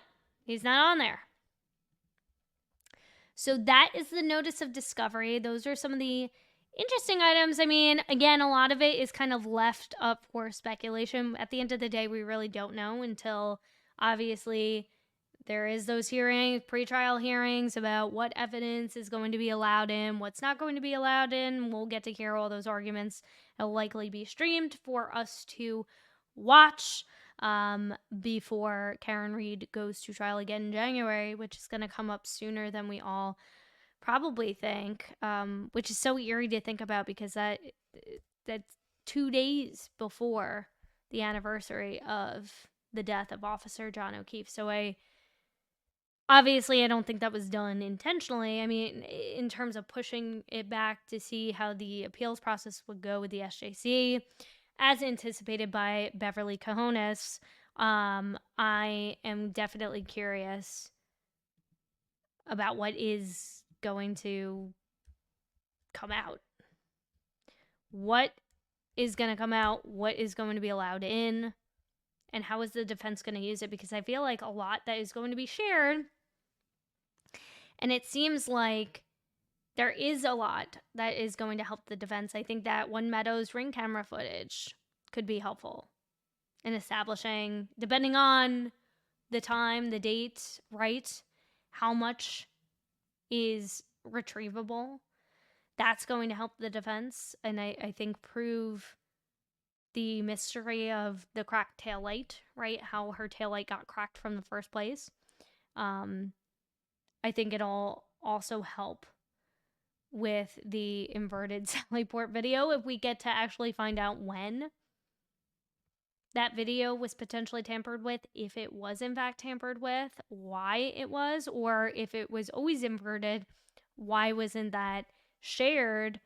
He's not on there. So that is the notice of discovery. Those are some of the interesting items. I mean, again, a lot of it is kind of left up for speculation. At the end of the day, we really don't know until, obviously, there is those hearings, pretrial hearings about what evidence is going to be allowed in, what's not going to be allowed in. We'll get to hear all those arguments. It'll likely be streamed for us to watch before Karen Read goes to trial again in January, which is going to come up sooner than we all probably think, which is so eerie to think about because that's 2 days before the anniversary of the death of Officer John O'Keefe. So obviously, I don't think that was done intentionally. I mean, in terms of pushing it back to see how the appeals process would go with the SJC, as anticipated by Beverly Cajones, I am definitely curious about what is going to come out. What is going to come out? What is going to be allowed in? And how is the defense going to use it? Because I feel like a lot that is going to be shared. And it seems like there is a lot that is going to help the defense. I think that One Meadows ring camera footage could be helpful in establishing, depending on the time, the date, right, how much is retrievable. That's going to help the defense, and I think prove the mystery of the cracked taillight, right, how her taillight got cracked from the first place. I think it'll also help with the inverted Sally Port video if we get to actually find out when that video was potentially tampered with, if it was in fact tampered with, why it was, or if it was always inverted, why wasn't that shared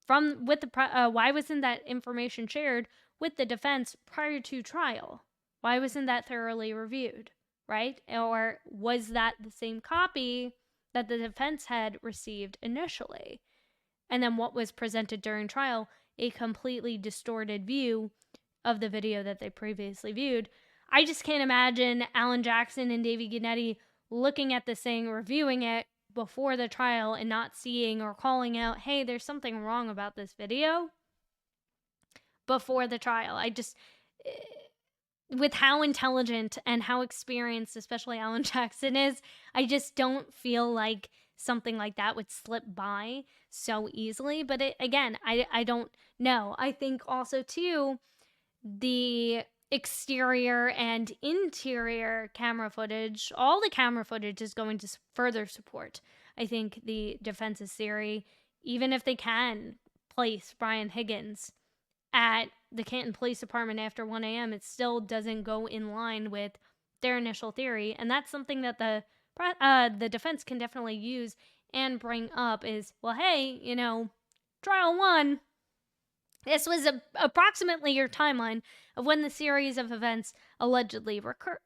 why wasn't that information shared with the defense prior to trial? Why wasn't that thoroughly reviewed, right? Or was that the same copy that the defense had received initially? And then what was presented during trial, a completely distorted view of the video that they previously viewed. I just can't imagine Alan Jackson and David Gennady looking at this thing, reviewing it before the trial and not seeing or calling out, hey, there's something wrong about this video before the trial. With how intelligent and how experienced, especially Alan Jackson is, I just don't feel like something like that would slip by so easily. But I don't know. I think also, too, the exterior and interior camera footage, all the camera footage is going to further support, I think, the defense's theory. Even if they can place Brian Higgins at the Canton Police Department after 1 a.m., it still doesn't go in line with their initial theory. And that's something that the defense can definitely use and bring up is, well, hey, trial 1, this was approximately your timeline of when the series of events allegedly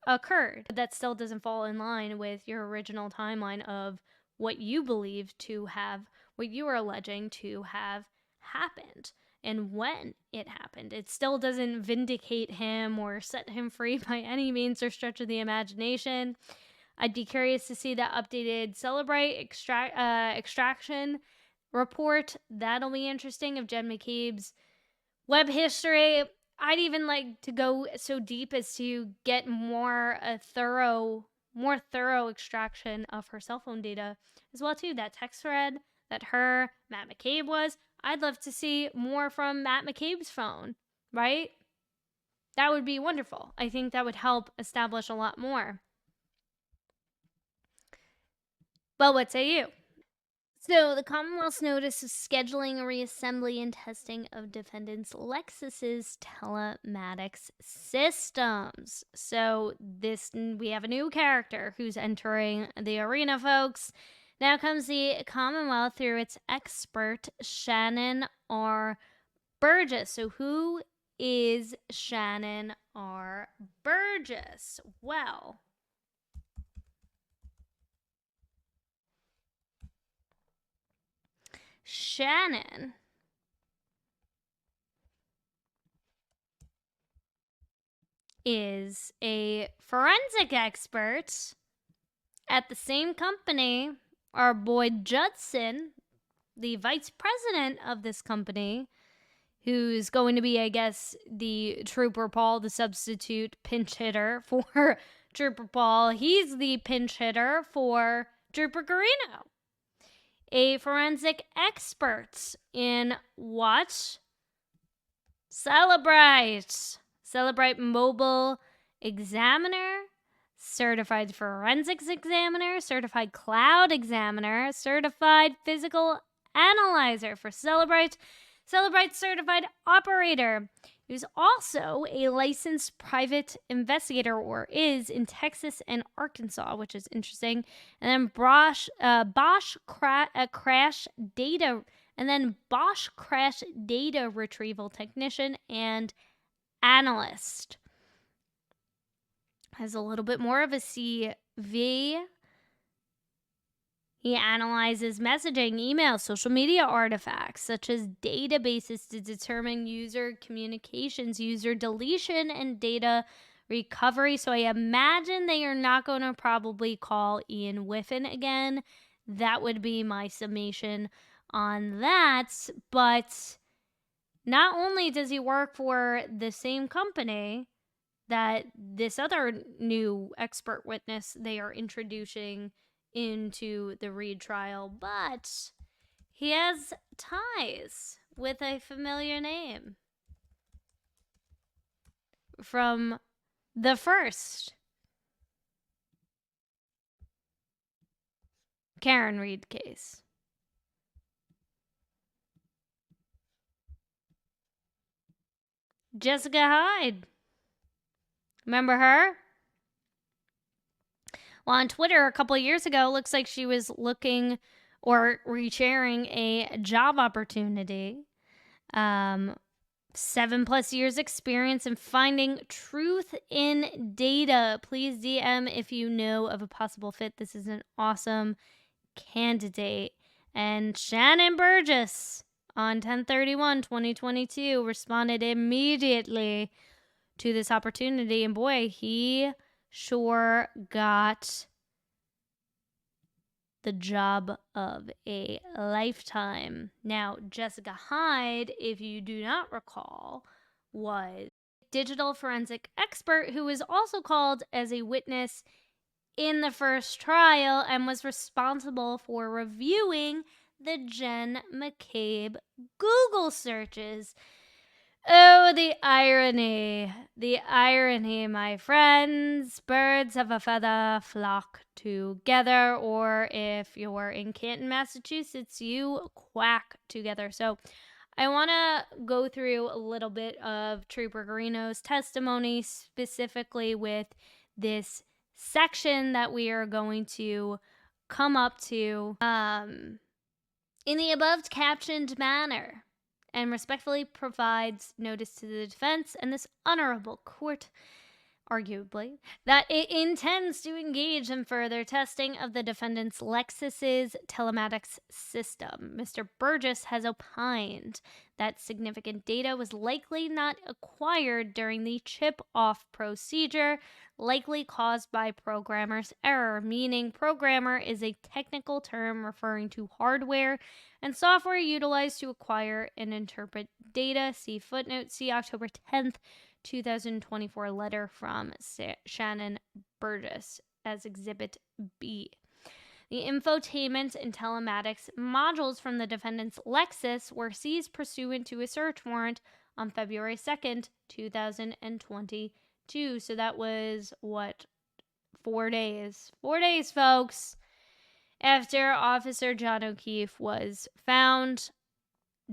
occurred. That still doesn't fall in line with your original timeline of what you believe to have, what you are alleging to have happened and when it happened. It still doesn't vindicate him or set him free by any means or stretch of the imagination. I'd be curious to see that updated Celebrate extraction report. That'll be interesting, of Jen McCabe's web history. I'd even like to go so deep as to get more thorough extraction of her cell phone data as well, too. That text thread that Matt McCabe was. I'd love to see more from Matt McCabe's phone, right? That would be wonderful. I think that would help establish a lot more. Well, what say you? So, the Commonwealth's notice of scheduling a reassembly and testing of defendants' Lexus's telematics systems. So, we have a new character who's entering the arena, folks. Now comes the Commonwealth through its expert, Shannon R. Burgess. So, who is Shannon R. Burgess? Well, Shannon is a forensic expert at the same company our boy Judson, the vice president of this company, who's going to be, I guess, the Trooper Paul, the substitute pinch hitter for Trooper Paul. He's the pinch hitter for Trooper Guarino. A forensic expert in what? Celebrate mobile examiner, certified forensics examiner, certified cloud examiner, certified physical analyzer for Celebrate certified operator, who's also a licensed private investigator, or is, in Texas and Arkansas, which is interesting. And then Bosch crash data retrieval technician and analyst. Has a little bit more of a CV. He analyzes messaging, email, social media artifacts, such as databases to determine user communications, user deletion, and data recovery. So I imagine they are not going to probably call Ian Whiffen again. That would be my summation on that. But not only does he work for the same company that this other new expert witness they are introducing into the Reed trial, but he has ties with a familiar name from the first Karen Reed case. Jessica Hyde. Remember her? Well, on Twitter a couple of years ago, looks like she was looking or resharing a job opportunity. 7+ years experience in finding truth in data. Please DM if you know of a possible fit. This is an awesome candidate. And Shannon Burgess on 10/31/2022 responded immediately to this opportunity. And boy, he sure got the job of a lifetime. Now, Jessica Hyde, if you do not recall, was a digital forensic expert who was also called as a witness in the first trial and was responsible for reviewing the Jen McCabe Google searches. Oh, the irony. The irony, my friends. Birds of a feather flock together, or if you're in Canton, Massachusetts, you quack together. So I want to go through a little bit of Trooper Guarino's testimony, specifically with this section that we are going to come up to in the above captioned manner, and respectfully provides notice to the defense and this honorable court, arguably, that it intends to engage in further testing of the defendant's Lexus's telematics system. Mr. Burgess has opined that significant data was likely not acquired during the chip-off procedure, likely caused by programmer's error, meaning programmer is a technical term referring to hardware and software utilized to acquire and interpret data. See footnote, see October 10th, 2024 letter from Shannon Burgess as Exhibit B. The infotainment and telematics modules from the defendant's Lexus were seized pursuant to a search warrant on February 2nd, 2022. So that was, 4 days? 4 days, folks, after Officer John O'Keefe was found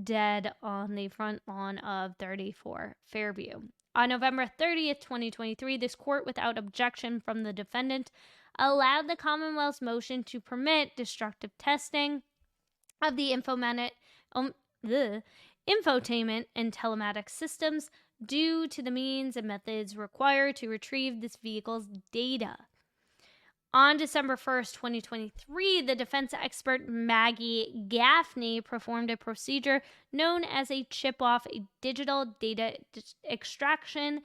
dead on the front lawn of 34 Fairview. On November 30th, 2023, this court, without objection from the defendant, allowed the Commonwealth's motion to permit destructive testing of the infotainment and telematics systems due to the means and methods required to retrieve this vehicle's data. On December 1st, 2023, the defense expert Maggie Gaffney performed a procedure known as a chip-off, a digital data extraction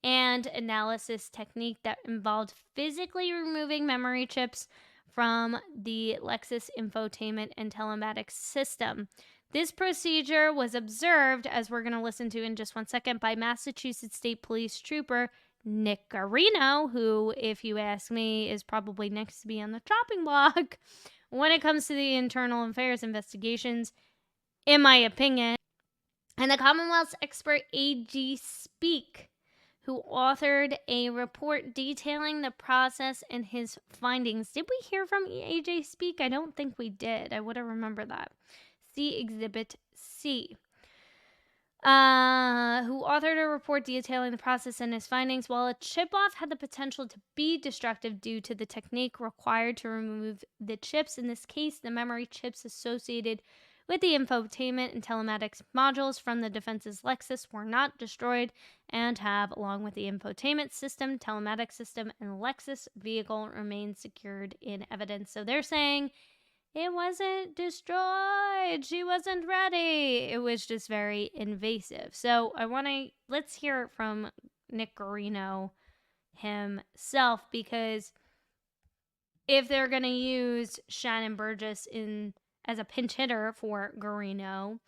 and analysis technique that involved physically removing memory chips from the Lexus infotainment and telematics system. This procedure was observed, as we're going to listen to in just 1 second, by Massachusetts State Police Trooper Nick Guarino, who, if you ask me, is probably next to be on the chopping block when it comes to the internal affairs investigations, in my opinion. And the Commonwealth's expert A.G. Speak, who authored a report detailing the process and his findings. Did we hear from A.J. Speak? I don't think we did. I would have remembered that. See Exhibit C. Who authored a report detailing the process and his findings. While a chip-off had the potential to be destructive due to the technique required to remove the chips, in this case, the memory chips associated with the infotainment and telematics modules from the defense's Lexus were not destroyed and have, along with the infotainment system, telematics system, and Lexus vehicle, remained secured in evidence. So they're saying it wasn't destroyed. She wasn't ready. It was just very invasive. So let's hear it from Nick Guarino himself, because if they're going to use Shannon Burgess as a pinch hitter for Guarino,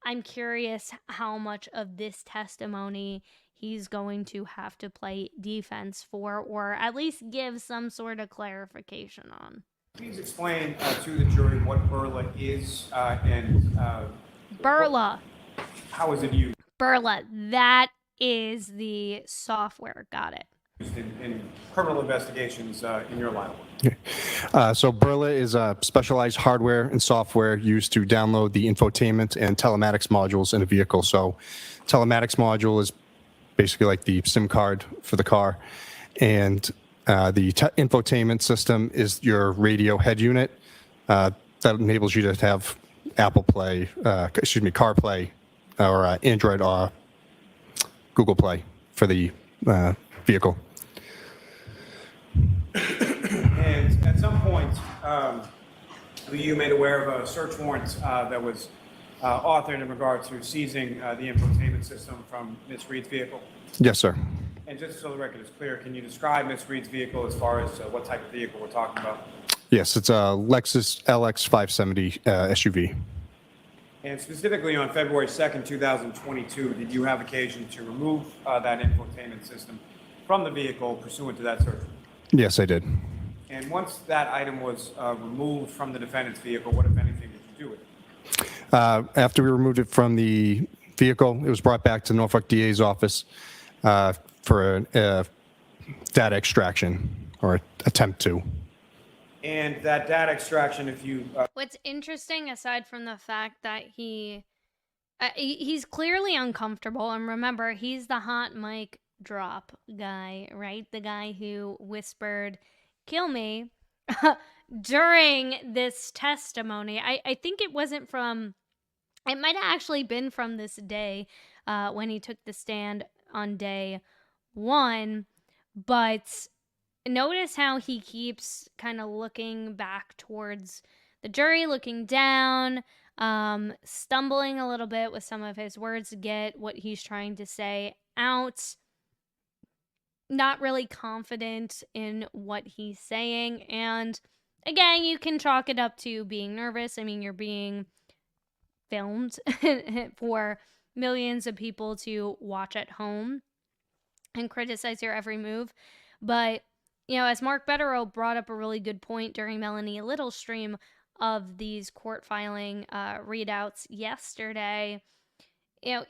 I'm curious how much of this testimony he's going to have to play defense for, or at least give some sort of clarification on. Please explain to the jury what Burla is and Burla. How is it used? Burla, that is the software. Got it. In criminal investigations in your line of work. So Burla is a specialized hardware and software used to download the infotainment and telematics modules in a vehicle. So telematics module is basically like the SIM card for the car. And the infotainment system is your radio head unit that enables you to have Apple Play, CarPlay, or Android or Google Play for the vehicle. And at some point, were you made aware of a search warrant that was authored in regard to seizing the infotainment system from Ms. Reed's vehicle? Yes, sir. And just so the record is clear, can you describe Ms. Reed's vehicle as far as what type of vehicle we're talking about? Yes, it's a Lexus LX 570 SUV. And specifically on February 2nd, 2022, did you have occasion to remove that infotainment system from the vehicle pursuant to that search warrant? Yes, I did. And once that item was removed from the defendant's vehicle, what, if anything, did you do with it? After we removed it from the vehicle, it was brought back to the Norfolk DA's office for a data extraction, or attempt to. And that data extraction, if you What's interesting, aside from the fact that he's clearly uncomfortable, and remember, he's the hot mic drop guy, right? The guy who whispered, "Kill me," during this testimony. I think it wasn't from, it might have actually been from this day when he took the stand on day 1, but notice how he keeps kind of looking back towards the jury, looking down, stumbling a little bit with some of his words to get what he's trying to say out. Not really confident in what he's saying. And again, you can chalk it up to being nervous. I mean, you're being filmed for millions of people to watch at home and criticize your every move. But, you know, as Mark Betterow brought up a really good point during Melanie Little's stream of these court filing readouts yesterday, you know,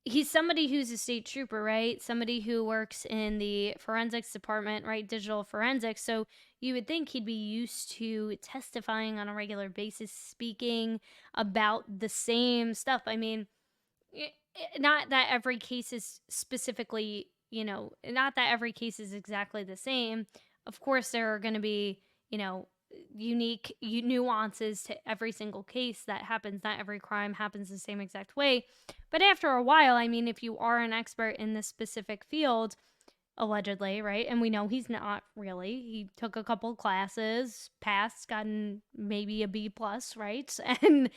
he's somebody who's a state trooper, right? Somebody who works in the forensics department, right? Digital forensics. So you would think he'd be used to testifying on a regular basis, speaking about the same stuff. I mean, not that every case is specifically, you know, not that every case is exactly the same. Of course, there are going to be, you know, unique nuances to every single case that happens. Not every crime happens the same exact way. But after a while, I mean, if you are an expert in this specific field, allegedly, right? And we know he's not really. He took a couple classes, passed, gotten maybe a B+, right? And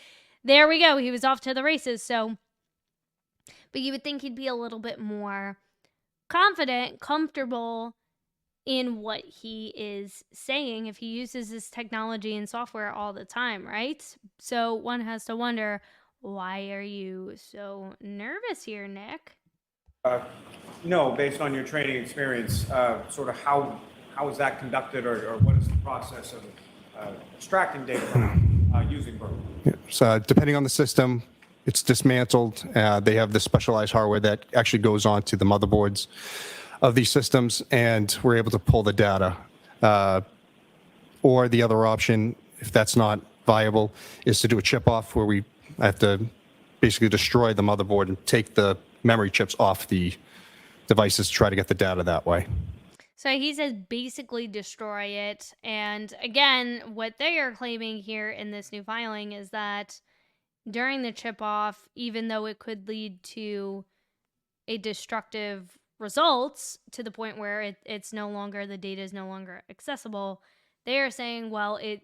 there we go. He was off to the races. So, but you would think he'd be a little bit more confident, comfortable in what he is saying if he uses this technology and software all the time, right? So one has to wonder, why are you so nervous here, Nick? No, based on your training experience, sort of how is that conducted, or what is the process of extracting data from using Burp? Yeah. So depending on the system, it's dismantled. They have this specialized hardware that actually goes on to the motherboards of these systems, and we're able to pull the data. Or the other option, if that's not viable, is to do a chip off, where we have to basically destroy the motherboard and take the memory chips off the devices to try to get the data that way. So he says basically destroy it. And again, what they are claiming here in this new filing is that during the chip off, even though it could lead to a destructive results to the point where it's no longer, the data is no longer accessible, they are saying, well, it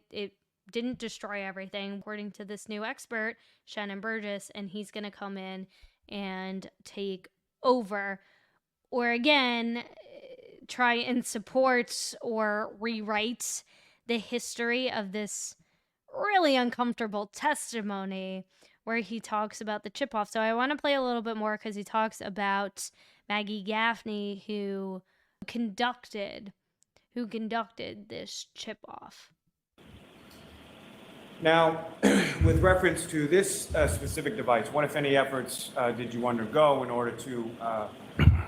didn't destroy everything, according to this new expert, Shannon Burgess, and he's going to come in and take over, or again, try and support or rewrite the history of this really uncomfortable testimony where he talks about the chip off. So I want to play a little bit more because he talks about Maggie Gaffney, who conducted this chip off. Now, with reference to this specific device, what, if any, efforts did you undergo in order to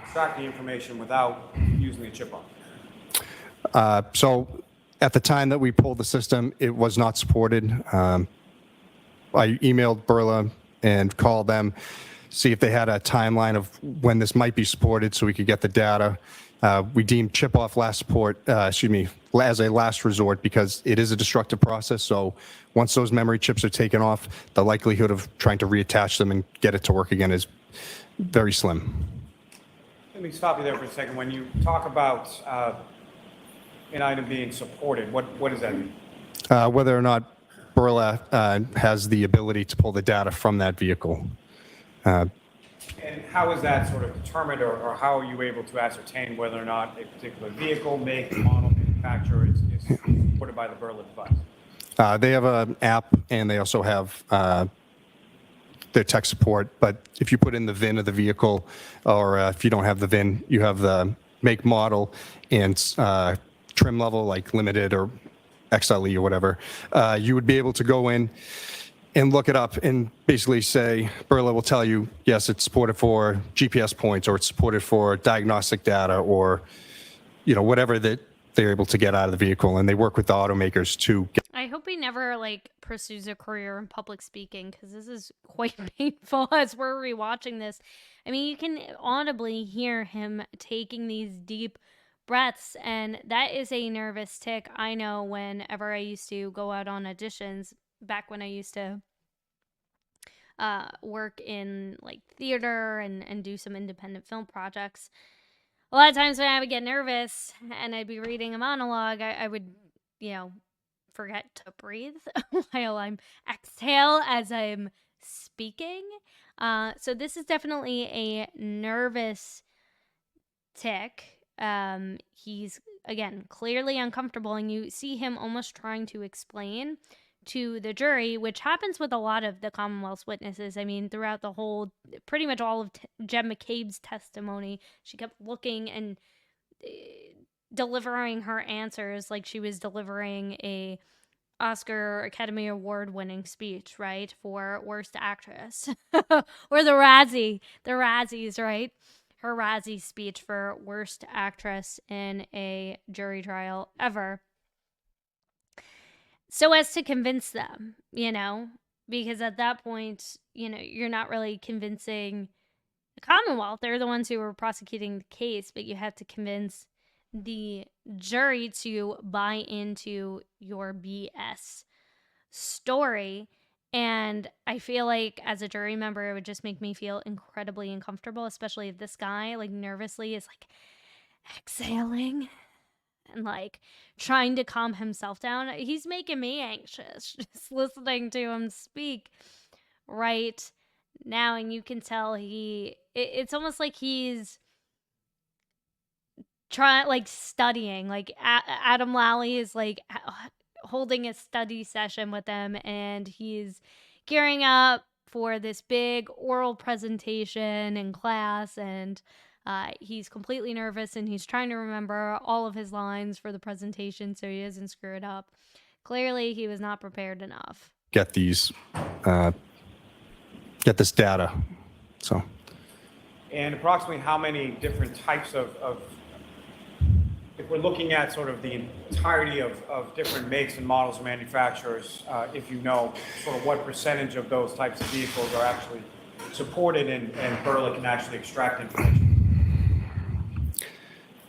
extract the information without using the chip off? So at the time that we pulled the system, it was not supported. I emailed Burla and called them see if they had a timeline of when this might be supported so we could get the data. We deemed chip-off last support, as a last resort because it is a destructive process. So once those memory chips are taken off, the likelihood of trying to reattach them and get it to work again is very slim. Let me stop you there for a second. When you talk about an item being supported, what does that mean? Whether or not Burla has the ability to pull the data from that vehicle. And how is that sort of determined, or how are you able to ascertain whether or not a particular vehicle, make, model, manufacturer is supported by the Burla device? They have an app, and they also have their tech support. But if you put in the VIN of the vehicle, or if you don't have the VIN, you have the make, model, and trim level, like limited or XLE or whatever, you would be able to go in and look it up and basically say, Burla will tell you, yes, it's supported for GPS points, or it's supported for diagnostic data, or, whatever that they're able to get out of the vehicle. And they work with the automakers to get. I hope he never pursues a career in public speaking, because this is quite painful as we're rewatching this. I mean, you can audibly hear him taking these deep breaths, and that is a nervous tick. I know whenever I used to go out on auditions back when I used to work in theater and do some independent film projects, a lot of times when I would get nervous and I'd be reading a monologue, I would forget to breathe while I'm exhale as I'm speaking. So this is definitely a nervous tick. He's, again, clearly uncomfortable, and you see him almost trying to explain to the jury, which happens with a lot of the Commonwealth's witnesses. I mean, throughout the whole, pretty much all of Jem McCabe's testimony, she kept looking and delivering her answers like she was delivering a Oscar Academy Award winning speech, right, for Worst Actress. Or the Razzies, right? Her Razzie speech for Worst Actress in a jury trial ever. So as to convince them, because at that point, you're not really convincing the Commonwealth. They're the ones who were prosecuting the case, but you have to convince the jury to buy into your BS story. And I feel like as a jury member, it would just make me feel incredibly uncomfortable, especially if this guy nervously is exhaling and trying to calm himself down. He's making me anxious just listening to him speak right now. And you can tell it's almost like he's trying, studying. Adam Lally is holding a study session with them, and he's gearing up for this big oral presentation in class, and he's completely nervous, and he's trying to remember all of his lines for the presentation so he doesn't screw it up. Clearly, he was not prepared enough. Get this data. So. And approximately how many different types of if we're looking at sort of the entirety of different makes and models and manufacturers, if you know sort of what percentage of those types of vehicles are actually supported and Burla can actually extract information?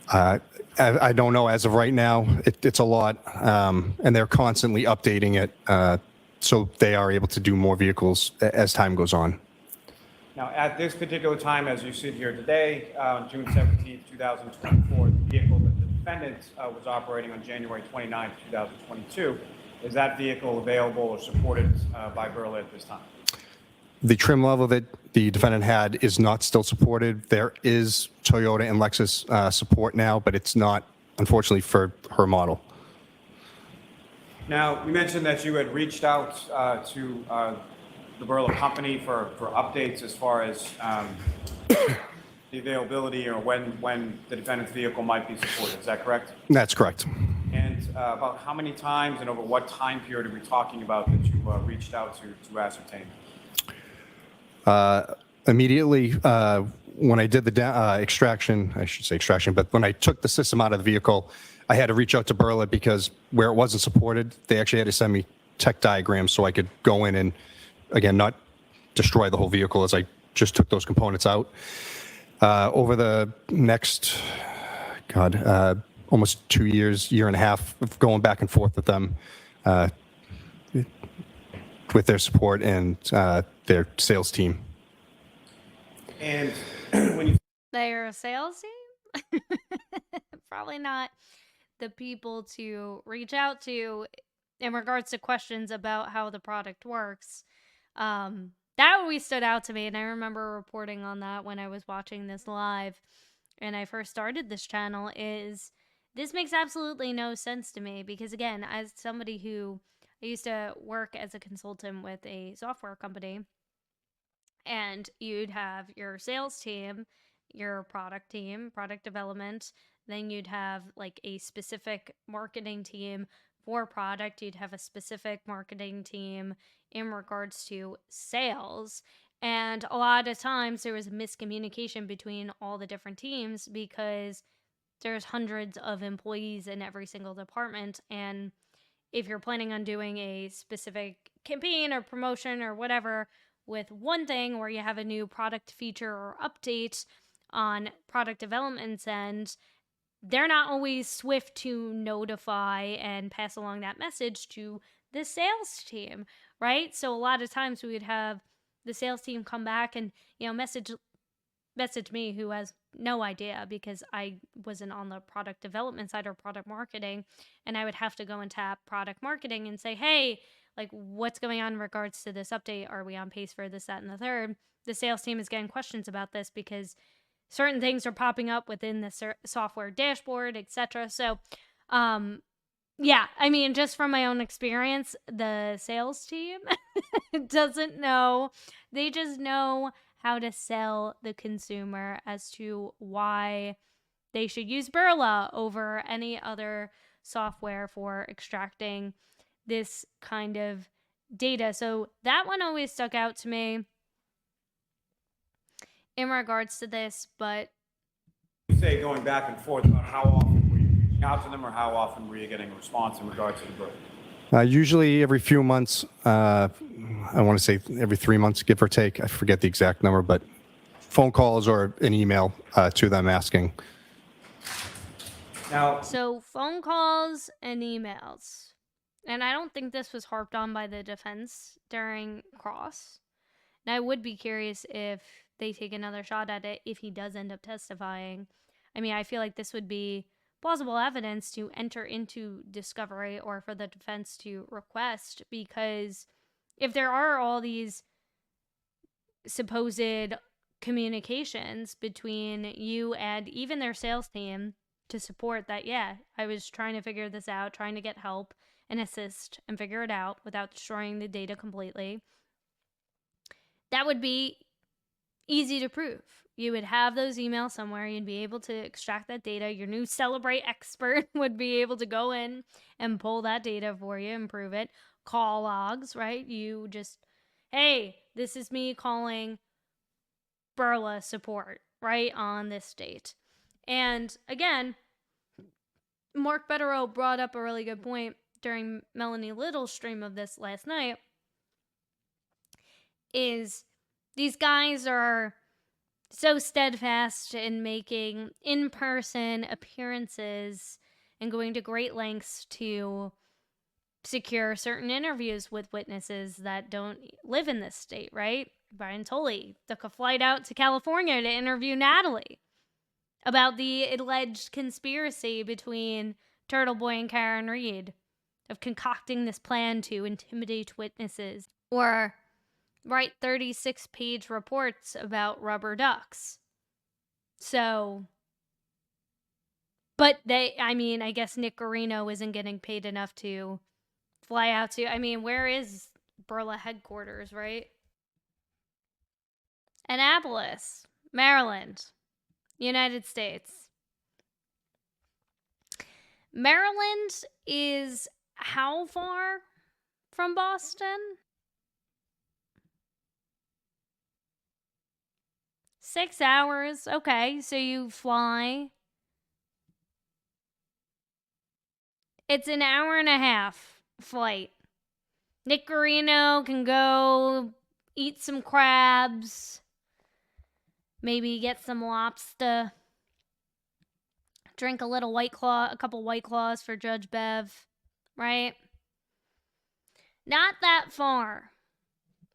I don't know as of right now. It's a lot, and they're constantly updating it, so they are able to do more vehicles as time goes on. Now, at this particular time, as you sit here today, June 17th, 2024, the vehicle that the defendant was operating on January 29th, 2022, is that vehicle available or supported by Burla at this time? The trim level that the defendant had is not still supported. There is Toyota and Lexus support now, but it's not, unfortunately, for her model. Now, you mentioned that you had reached out to the Burla company for updates as far as the availability or when the defendant's vehicle might be supported. Is that correct? That's correct. And about how many times and over what time period are we talking about that you reached out to ascertain? Immediately when I did the extraction, I should say extraction, but when I took the system out of the vehicle, I had to reach out to Burla because where it wasn't supported, they actually had to send me tech diagrams so I could go in and, again, not destroy the whole vehicle as I just took those components out. Over the next, almost 2 years, year and a half of going back and forth with them, with their support and their sales team. And when you They're a sales team? Probably not the people to reach out to in regards to questions about how the product works. That always stood out to me, and I remember reporting on that when I was watching this live and I first started this channel. Is this makes absolutely no sense to me, because again, as somebody who I used to work as a consultant with a software company, and you'd have your sales team, your product team, product development, then you'd have like a specific marketing team for product, you'd have a specific marketing team in regards to sales. And a lot of times there was a miscommunication between all the different teams, because there's hundreds of employees in every single department, and if you're planning on doing a specific campaign or promotion or whatever with one thing, where you have a new product feature or update on product development's end, they're not always swift to notify and pass along that message to the sales team, right? So a lot of times we would have the sales team come back and, message me, who has no idea, because I wasn't on the product development side or product marketing, and I would have to go and tap product marketing and say, hey, like, what's going on in regards to this update? Are we on pace for this, that, and the third? The sales team is getting questions about this because certain things are popping up within the software dashboard, etc. So, yeah, I mean, just from my own experience, the sales team doesn't know. They just know how to sell the consumer as to why they should use Burla over any other software for extracting this kind of data. So that one always stuck out to me in regards to this. But you say going back and forth, about how often were you reaching out to them, or how often were you getting a response in regards to the bird? Usually every few months, I want to say every 3 months, give or take. I forget the exact number, but phone calls or an email to them asking. Now, so phone calls and emails. And I don't think this was harped on by the defense during cross. And I would be curious if they take another shot at it if he does end up testifying. I mean, I feel like this would be plausible evidence to enter into discovery, or for the defense to request, because if there are all these supposed communications between you and even their sales team to support that, yeah, I was trying to figure this out, trying to get help and assist and figure it out without destroying the data completely, that would be easy to prove. You would have those emails somewhere. You'd be able to extract that data. Your new Celebrate expert would be able to go in and pull that data for you and prove it. Call logs, right? You just, hey, this is me calling Burla support, right, on this date. And again, Mark Betterow brought up a really good point during Melanie Little's stream of this last night, is these guys are so steadfast in making in-person appearances and going to great lengths to secure certain interviews with witnesses that don't live in this state, right? Brian Tolley took a flight out to California to interview Natalie about the alleged conspiracy between Turtle Boy and Karen Reed of concocting this plan to intimidate witnesses, or write 36-page reports about rubber ducks. So, but I guess Nick Guarino isn't getting paid enough to fly out to, where is Burla headquarters, right? Annapolis, Maryland, United States. Maryland is how far from Boston? 6 hours. Okay, so you fly. It's an hour and a half flight. Nick Guarino can go eat some crabs, maybe get some lobster, drink a little White Claw, a couple White Claws for Judge Bev, right? Not that far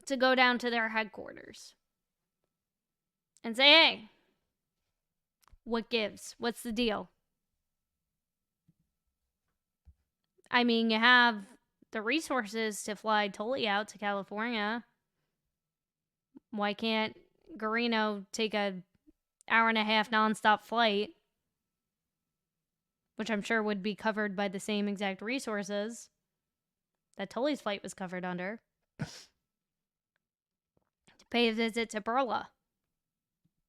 to go down to their headquarters and say, hey, what gives? What's the deal? I mean, you have the resources to fly Tully out to California. Why can't Guarino take a hour-and-a-half nonstop flight, which I'm sure would be covered by the same exact resources that Tully's flight was covered under, to pay a visit to Burla?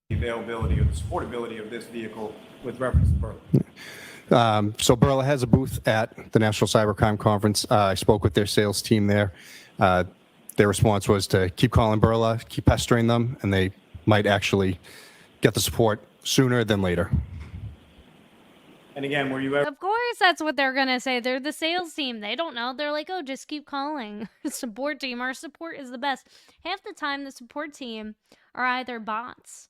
The availability or the supportability of this vehicle with reference to Burla. So Burla has a booth at the National Cybercrime Conference. I spoke with their sales team there. Their response was to keep calling Burla, keep pestering them, and they might actually get the support sooner than later. And again, were you ever Of course, that's what they're going to say. They're the sales team. They don't know. They're like, oh, just keep calling. Support team. Our support is the best. Half the time, the support team are either bots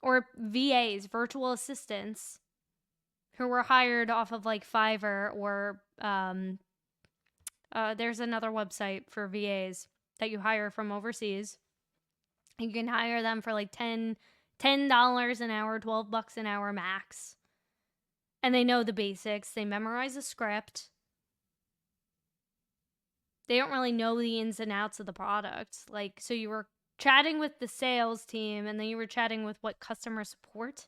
or VAs, virtual assistants, who were hired off of like Fiverr or there's another website for VAs that you hire from overseas. You can hire them for like $10 an hour, $12 an hour max. And they know the basics. They memorize a script. They don't really know the ins and outs of the product. Like, so you were chatting with the sales team and then you were chatting with what, customer support?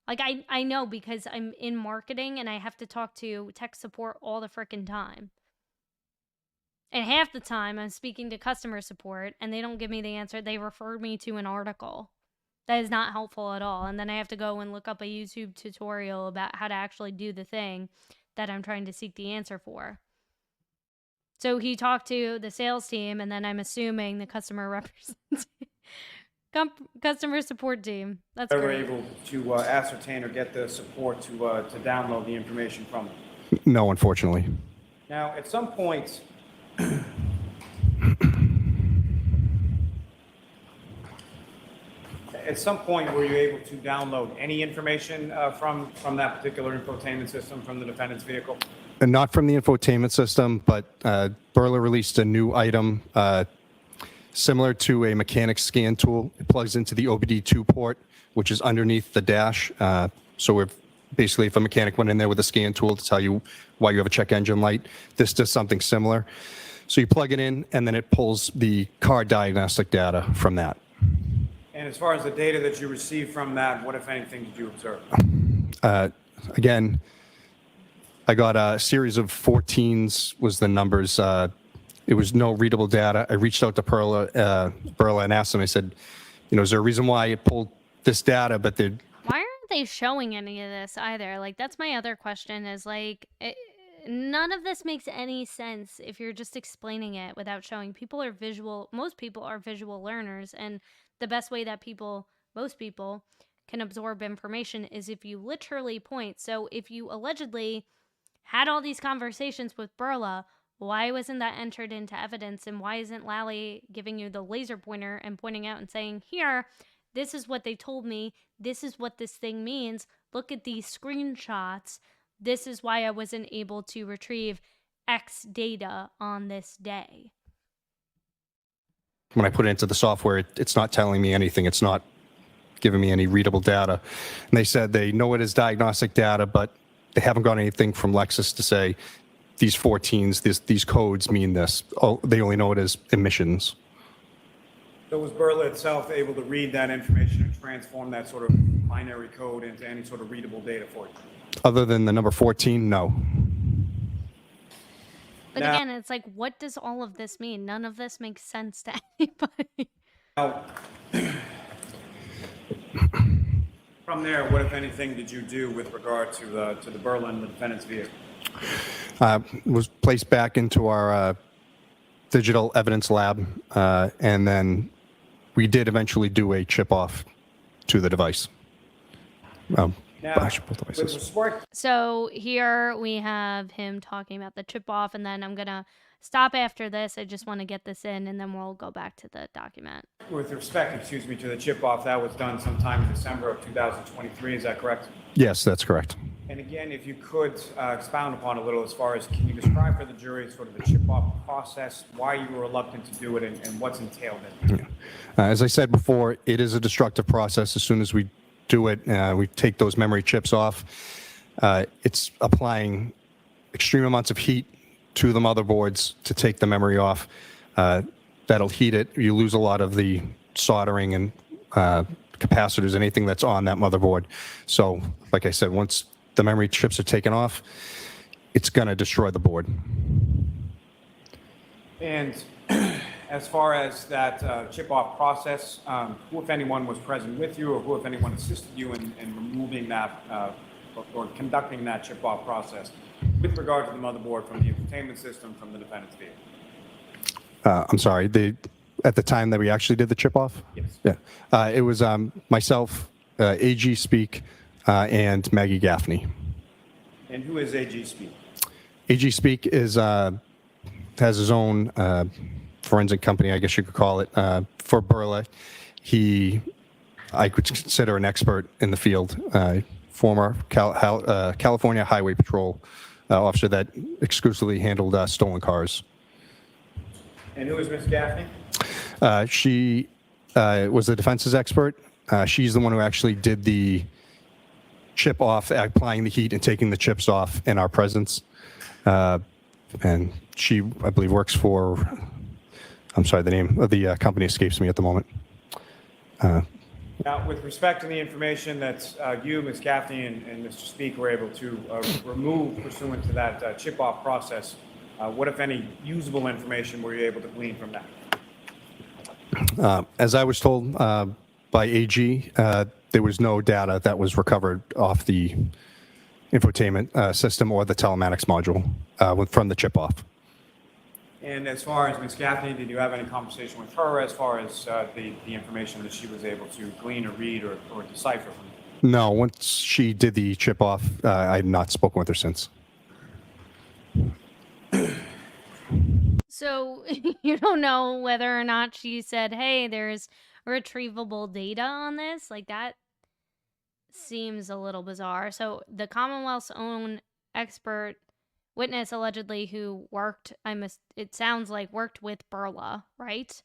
Like, I know because I'm in marketing and I have to talk to tech support all the frickin' time. And half the time I'm speaking to customer support and they don't give me the answer. They refer me to an article. That is not helpful at all. And then I have to go and look up a YouTube tutorial about how to actually do the thing that I'm trying to seek the answer for. So he talked to the sales team, and then I'm assuming the customer representative. Customer support team. That's ever great. able to ascertain or get the support to download the information from them? No, unfortunately. Now, at some point, were you able to download any information from that particular infotainment system from the defendant's vehicle? And not from the infotainment system, but Burla released a new item similar to a mechanic scan tool. It plugs into the OBD2 port, which is underneath the dash. So we're basically, if a mechanic went in there with a scan tool to tell you why you have a check engine light, this does something similar. So you plug it in, and then it pulls the car diagnostic data from that. And as far as the data that you received from that, what, if anything, did you observe? Again, I got a series of 14s was the numbers. It was no readable data. I reached out to Burla and asked them, I said, is there a reason why it pulled this data, but they're... Why aren't they showing any of this either? Like, that's my other question is, like, none of this makes any sense if you're just explaining it without showing. Most people are visual learners, and the best way that most people can absorb information is if you literally point. So if you allegedly had all these conversations with Burla, why wasn't that entered into evidence? And why isn't Lally giving you the laser pointer and pointing out and saying, here, this is what they told me. This is what this thing means. Look at these screenshots. This is why I wasn't able to retrieve X data on this day. When I put it into the software, it's not telling me anything. It's not giving me any readable data. And they said they know it is diagnostic data, but they haven't got anything from Lexus to say these 14s, these codes mean this. Oh, they only know it as emissions. So was Burla itself able to read that information and transform that sort of binary code into any sort of readable data for you? Other than the number 14, no. But Now- again, it's like, what does all of this mean? None of this makes sense to anybody. Now, from there, what, if anything, did you do with regard to the Burla and the defendant's vehicle? Was placed back into our digital evidence lab, and then we did eventually do a chip off to the device. Now, Both with devices. respect So here we have him talking about the chip off, and then I'm going to stop after this. I just want to get this in, and then we'll go back to the document. With respect, to the chip-off, that was done sometime in December of 2023, is that correct? Yes, that's correct. And again, if you could expound upon a little as far as, can you describe for the jury sort of the chip-off process, why you were reluctant to do it, and what's entailed in it? As I said before, it is a destructive process. As soon as we do it, we take those memory chips off. It's applying extreme amounts of heat to the motherboards to take the memory off. That'll heat it. You lose a lot of the soldering and capacitors, anything that's on that motherboard. So, like I said, once the memory chips are taken off, it's going to destroy the board. And as far as that chip-off process, who, if anyone, was present with you, or who, if anyone, assisted you in removing that or conducting that chip-off process with regard to the motherboard from the infotainment system from the defendant's vehicle? I'm sorry, at the time that we actually did the chip off? Yes. Yeah. It was myself, AG Speak, and Maggie Gaffney. And who is AG Speak? AG Speak is has his own forensic company, I guess you could call it, for Burla. I could consider an expert in the field, former California Highway Patrol officer that exclusively handled stolen cars. And who is Ms. Gaffney? She was the defense's expert. She's the one who actually did the chip off, applying the heat and taking the chips off in our presence. And she, I believe, works for, I'm sorry, the name of the company escapes me at the moment. Now, with respect to the information that you, Ms. Gaffney, and Mr. Speak were able to remove pursuant to that chip-off process, what, if any, usable information were you able to glean from that? As I was told by AG, there was no data that was recovered off the infotainment system or the telematics module from the chip-off. And as far as Ms. Gaffney, did you have any conversation with her as far as the information that she was able to glean or read or decipher from it? No, once she did the chip-off, I had not spoken with her since. So you don't know whether or not she said, hey, there's retrievable data on this? Like, that seems a little bizarre. So the Commonwealth's own expert witness, allegedly, who worked, it sounds like worked with Burla, right?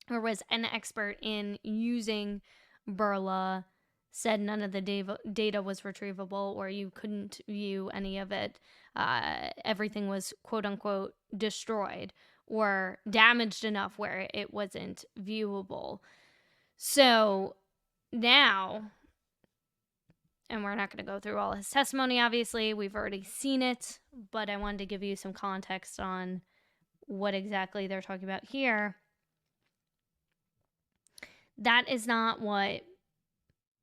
Or was an expert in using Burla, said none of the data was retrievable, or you couldn't view any of it. Everything was quote unquote destroyed or damaged enough where it wasn't viewable. So now, and we're not going to go through all his testimony, obviously, we've already seen it, but I wanted to give you some context on what exactly they're talking about here. That is not what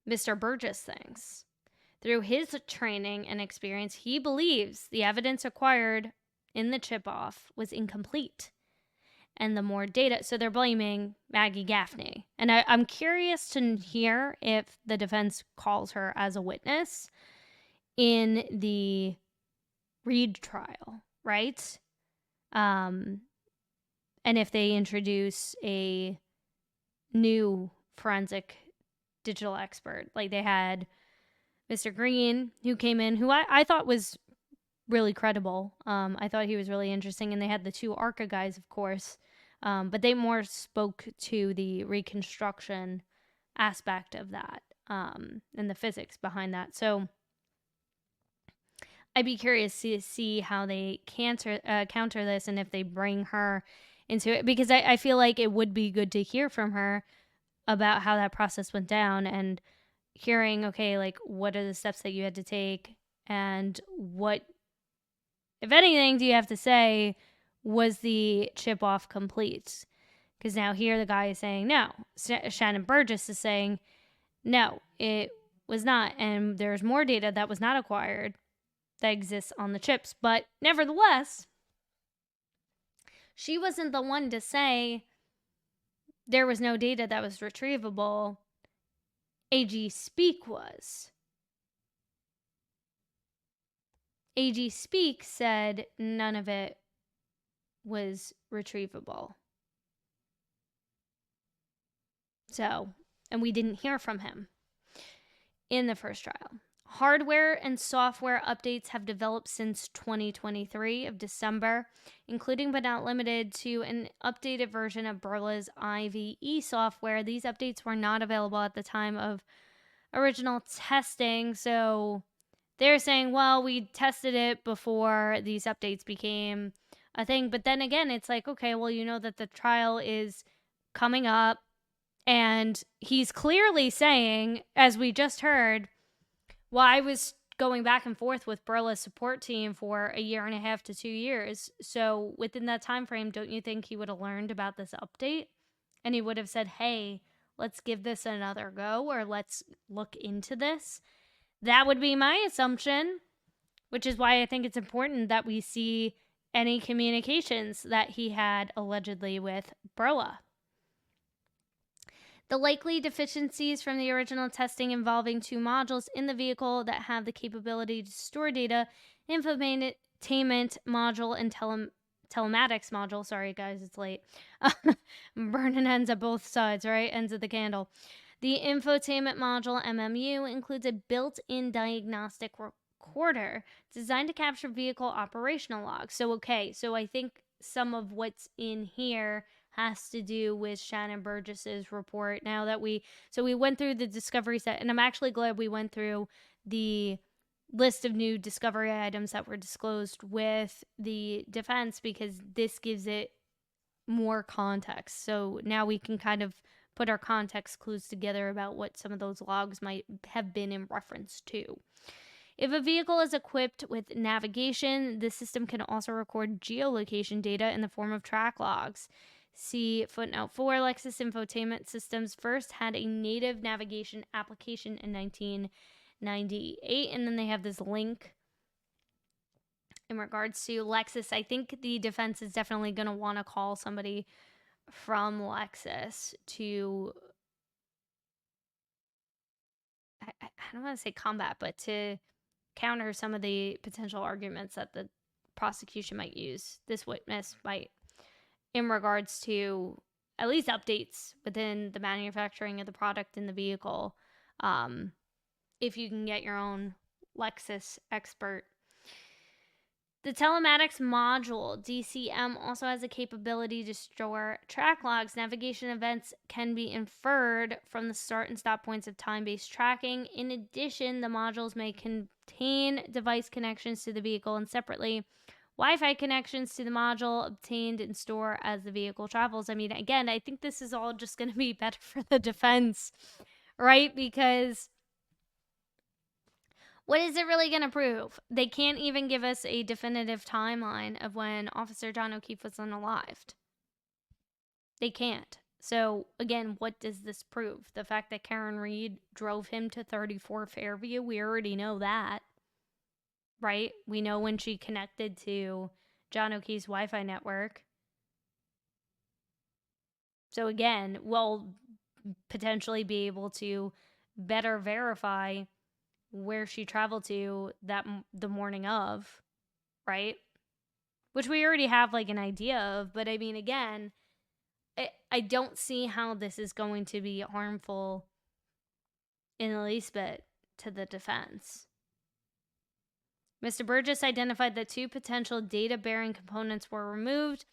Mr. Burgess thinks. Through his training and experience, he believes the evidence acquired in the chip-off was incomplete. And the more data, so they're blaming Maggie Gaffney. And I'm curious to hear if the defense calls her as a witness in the Reed trial, right? And if they introduce a new forensic digital expert. Like, they had Mr. Green, who came in, who I thought was really credible. I thought he was really interesting. And they had the two ARCA guys, of course. But they more spoke to the reconstruction aspect of that and the physics behind that. So I'd be curious to see how they counter this, and if they bring her into it. Because I feel like it would be good to hear from her about how that process went down, and hearing, okay, like, what are the steps that you had to take, and what, if anything, do you have to say, was the chip off complete? Because now here the guy is saying no. Shannon Burgess is saying no, it was not, and there's more data that was not acquired that exists on the chips. But nevertheless, she wasn't the one to say there was no data that was retrievable. AG Speak was. AG Speak said none of it was retrievable. So, and we didn't hear from him in the first trial. Hardware and software updates have developed since 2023 of December, including but not limited to an updated version of Burla's IVE software. These updates were not available at the time of original testing, so they're saying, well, we tested it before these updates became a thing. But then again, it's like, okay, well, you know that the trial is coming up, and he's clearly saying, as we just heard, well, I was going back and forth with Burla's support team for a year and a half to 2 years. So within that time frame, don't you think he would have learned about this update? And he would have said, hey, let's give this another go, or let's look into this. That would be my assumption, which is why I think it's important that we see any communications that he had allegedly with Burla. The likely deficiencies from the original testing involving 2 modules in the vehicle that have the capability to store data, infotainment module and telematics module. Sorry, guys, it's late. I'm burning ends at both sides, right? Ends of the candle. The infotainment module, MMU, includes a built-in diagnostic recorder designed to capture vehicle operational logs. So I think some of what's in here has to do with Shannon Burgess's report. Now that we went through the discovery set, and I'm actually glad we went through the list of new discovery items that were disclosed with the defense, because this gives it more context. So now we can kind of put our context clues together about what some of those logs might have been in reference to. If a vehicle is equipped with navigation, the system can also record geolocation data in the form of track logs. See footnote 4. Lexus infotainment systems first had a native navigation application in 1998, and then they have this link in regards to Lexus. I think the defense is definitely going to want to call somebody from Lexus to, I don't want to say combat, but to counter some of the potential arguments that the prosecution might use, this witness might, in regards to at least updates within the manufacturing of the product in the vehicle. If you can get your own Lexus expert. The telematics module, DCM, also has a capability to store track logs. Navigation events can be inferred from the start and stop points of time-based tracking. In addition, the modules may contain device connections to the vehicle, and separately, Wi-Fi connections to the module obtained and stored as the vehicle travels. I mean, again, I think this is all just going to be better for the defense, right? Because what is it really going to prove? They can't even give us a definitive timeline of when Officer John O'Keefe was unalived. They can't. So, again, what does this prove? The fact that Karen Reed drove him to 34 Fairview, we already know that. Right? We know when she connected to John O'Keefe's Wi-Fi network. So again, we'll potentially be able to better verify where she traveled to the morning of, right? Which we already have like an idea of, but I mean, again, I don't see how this is going to be harmful in the least bit to the defense. Mr. Burgess identified that 2 potential data-bearing components were removed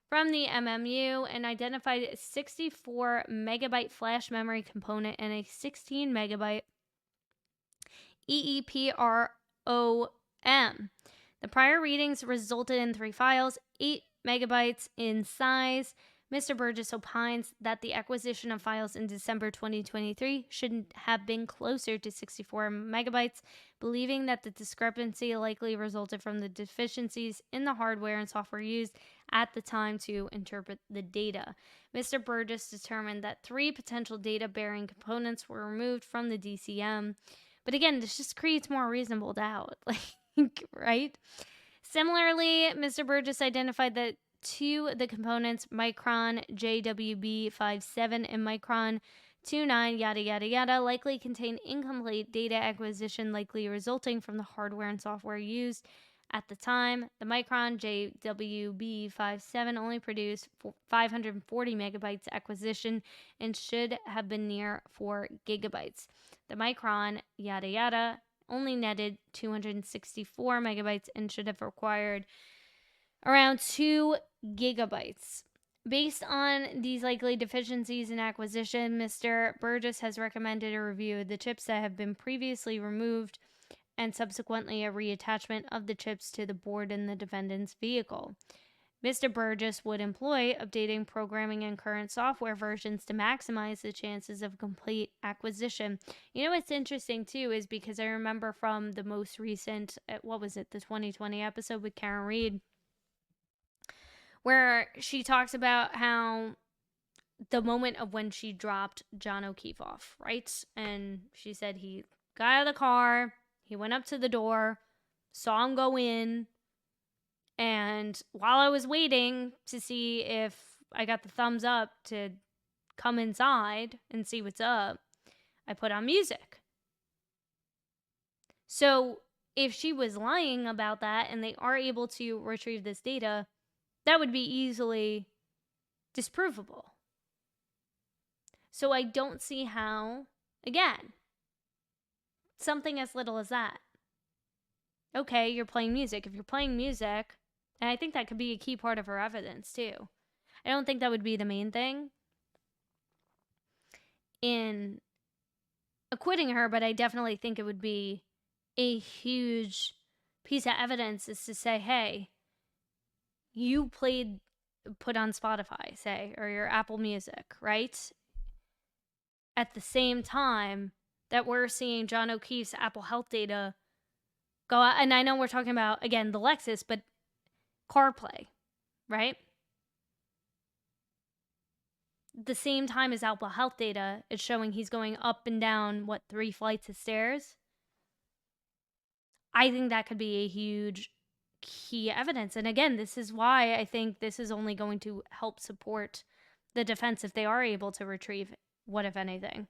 from the MMU and identified a 64 megabyte flash memory component and a 16 megabyte EEPROM. The prior readings resulted in 3 files, 8 megabytes in size. Mr. Burgess opines that the acquisition of files in December 2023 should have been closer to 64 megabytes, believing that the discrepancy likely resulted from the deficiencies in the hardware and software used at the time to interpret the data. Mr. Burgess determined that 3 potential data-bearing components were removed from the DCM. But again, this just creates more reasonable doubt, right? Similarly, Mr. Burgess identified that 2 of the components, Micron JWB57 and Micron 29, yada, yada, yada, likely contain incomplete data acquisition, likely resulting from the hardware and software used At the time, the Micron JWB57 only produced 540 megabytes acquisition and should have been near 4 gigabytes. The Micron yada yada only netted 264 megabytes and should have required around 2 gigabytes. Based on these likely deficiencies in acquisition, Mr. Burgess has recommended a review of the chips that have been previously removed and subsequently a reattachment of the chips to the board in the defendant's vehicle. Mr. Burgess would employ updating programming and current software versions to maximize the chances of complete acquisition. You know what's interesting too is because I remember from the most recent, the 2020 episode with Karen Reed, where she talks about how the moment of when she dropped John O'Keefe off, right? And she said he got out of the car, he went up to the door, saw him go in, and while I was waiting to see if I got the thumbs up to come inside and see what's up, I put on music. So if she was lying about that and they are able to retrieve this data, that would be easily disprovable. So I don't see how, again, something as little as that. Okay, you're playing music. If you're playing music, and I think that could be a key part of her evidence too. I don't think that would be the main thing in acquitting her, but I definitely think it would be a huge piece of evidence is to say, hey, you put on Spotify, say, or your Apple Music, right? At the same time that we're seeing John O'Keefe's Apple Health data go out, and I know we're talking about, again, the Lexus, but CarPlay, right? The same time as Apple Health data is showing he's going up and down, 3 flights of stairs? I think that could be a huge key evidence. And again, this is why I think this is only going to help support the defense if they are able to retrieve what, if anything.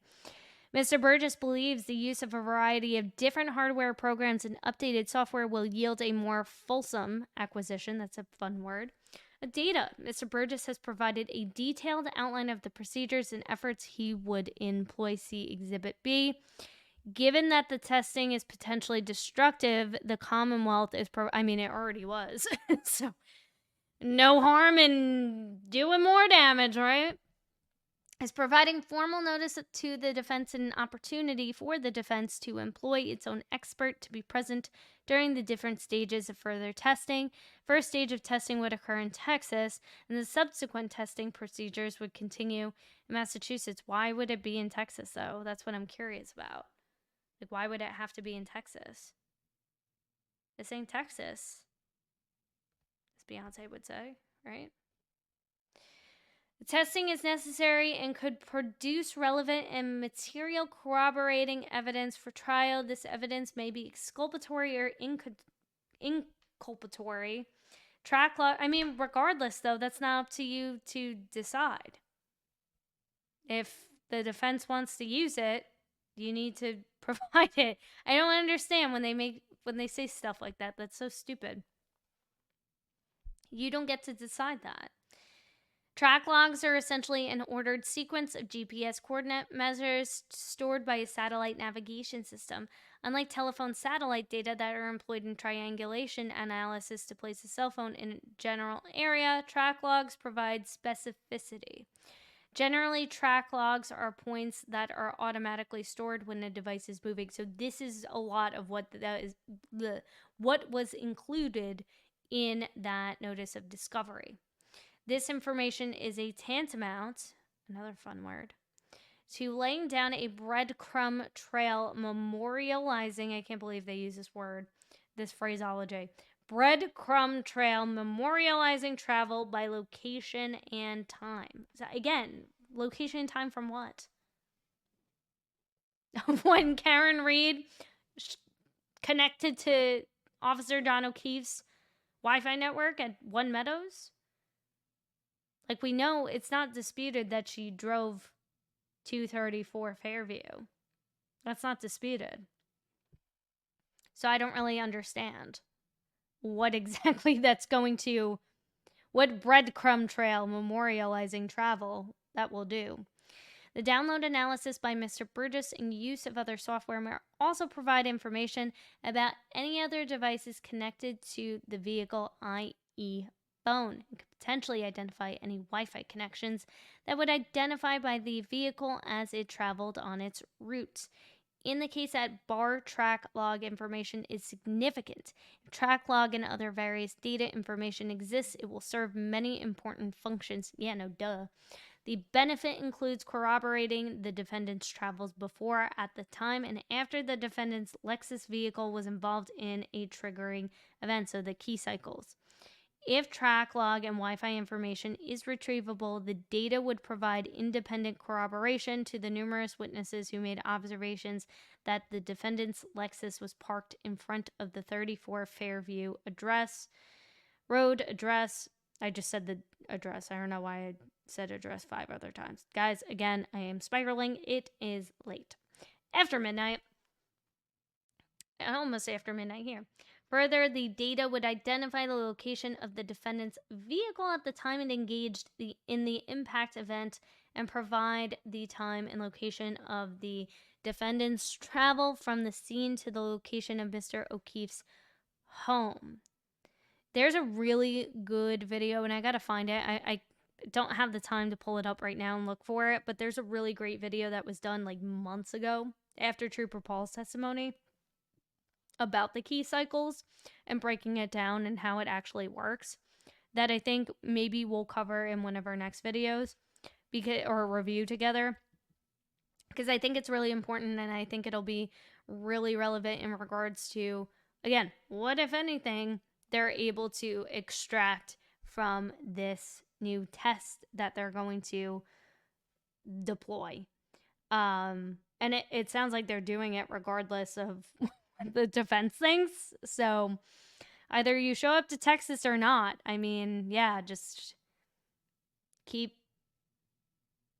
Mr. Burgess believes the use of a variety of different hardware programs and updated software will yield a more fulsome acquisition. That's a fun word. Data. Mr. Burgess has provided a detailed outline of the procedures and efforts he would employ. See Exhibit B. Given that the testing is potentially destructive, the Commonwealth is, it already was. So, no harm in doing more damage, right? Is providing formal notice to the defense and an opportunity for the defense to employ its own expert to be present during the different stages of further testing. First stage of testing would occur in Texas, and the subsequent testing procedures would continue in Massachusetts. Why would it be in Texas, though? That's what I'm curious about. Like, why would it have to be in Texas? This ain't Texas, as Beyonce would say, right? The testing is necessary and could produce relevant and material corroborating evidence for trial. This evidence may be exculpatory or inculpatory. Track log. Regardless, though, that's not up to you to decide. If the defense wants to use it, you need to provide it. I don't understand when they say stuff like that. That's so stupid. You don't get to decide that. Track logs are essentially an ordered sequence of GPS coordinate measures stored by a satellite navigation system. Unlike telephone satellite data that are employed in triangulation analysis to place a cell phone in a general area, track logs provide specificity. Generally, track logs are points that are automatically stored when a device is moving. So this is a lot of what was included in that notice of discovery. This information is a tantamount, another fun word, to laying down a breadcrumb trail memorializing, I can't believe they use this phraseology, breadcrumb trail memorializing travel by location and time. So again, location and time from what? When Karen Reed connected to Officer John O'Keefe's Wi-Fi network at One Meadows? Like, we know it's not disputed that she drove 234 Fairview. That's not disputed. So I don't really understand what exactly that's going to, what breadcrumb trail memorializing travel that will do. The download analysis by Mr. Burgess and use of other software may also provide information about any other devices connected to the vehicle, i.e. phone, and could potentially identify any Wi-Fi connections that would identify by the vehicle as it traveled on its route. In the case that bar track log information is significant, if track log and other various data information exists, it will serve many important functions. Yeah, no duh. The benefit includes corroborating the defendant's travels before, at the time, and after the defendant's Lexus vehicle was involved in a triggering event, so the key cycles. If track log and Wi-Fi information is retrievable, the data would provide independent corroboration to the numerous witnesses who made observations that the defendant's Lexus was parked in front of the 34 Fairview road address. I just said the address. I don't know why I said address 5 other times. Guys, again, I am spiraling. It is late. After midnight. Almost after midnight here. Further, the data would identify the location of the defendant's vehicle at the time it engaged in the impact event and provide the time and location of the defendant's travel from the scene to the location of Mr. O'Keefe's home. There's a really good video, and I gotta find it. I don't have the time to pull it up right now and look for it, but there's a really great video that was done like months ago after Trooper Paul's testimony about the key cycles and breaking it down and how it actually works that I think maybe we'll cover in one of our next videos or review together, because I think it's really important, and I think it'll be really relevant in regards to, again, what, if anything, they're able to extract from this new test that they're going to deploy. And it sounds like they're doing it regardless of the defense thinks. So either you show up to Texas or not. I mean, yeah, just keep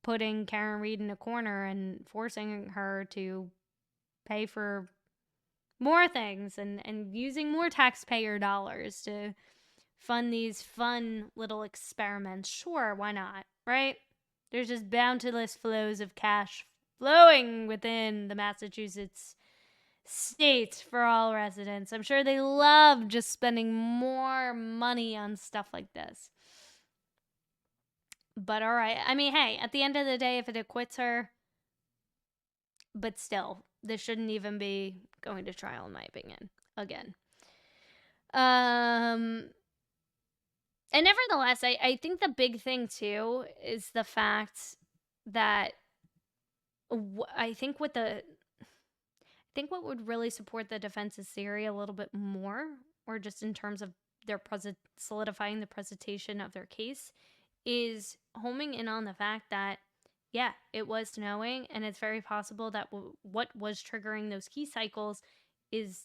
putting Karen Reed in a corner and forcing her to pay for more things and using more taxpayer dollars to fund these fun little experiments. Sure, why not, right? There's just boundless flows of cash flowing within the Massachusetts state for all residents. I'm sure they love just spending more money on stuff like this. But all right. I mean, hey, at the end of the day, if it acquits her, but still, this shouldn't even be going to trial, in my opinion. Again. And nevertheless, I think the big thing, too, is the fact that I think what would really support the defense's theory a little bit more, or just in terms of their solidifying the presentation of their case, is homing in on the fact that, yeah, it was snowing, and it's very possible that what was triggering those key cycles is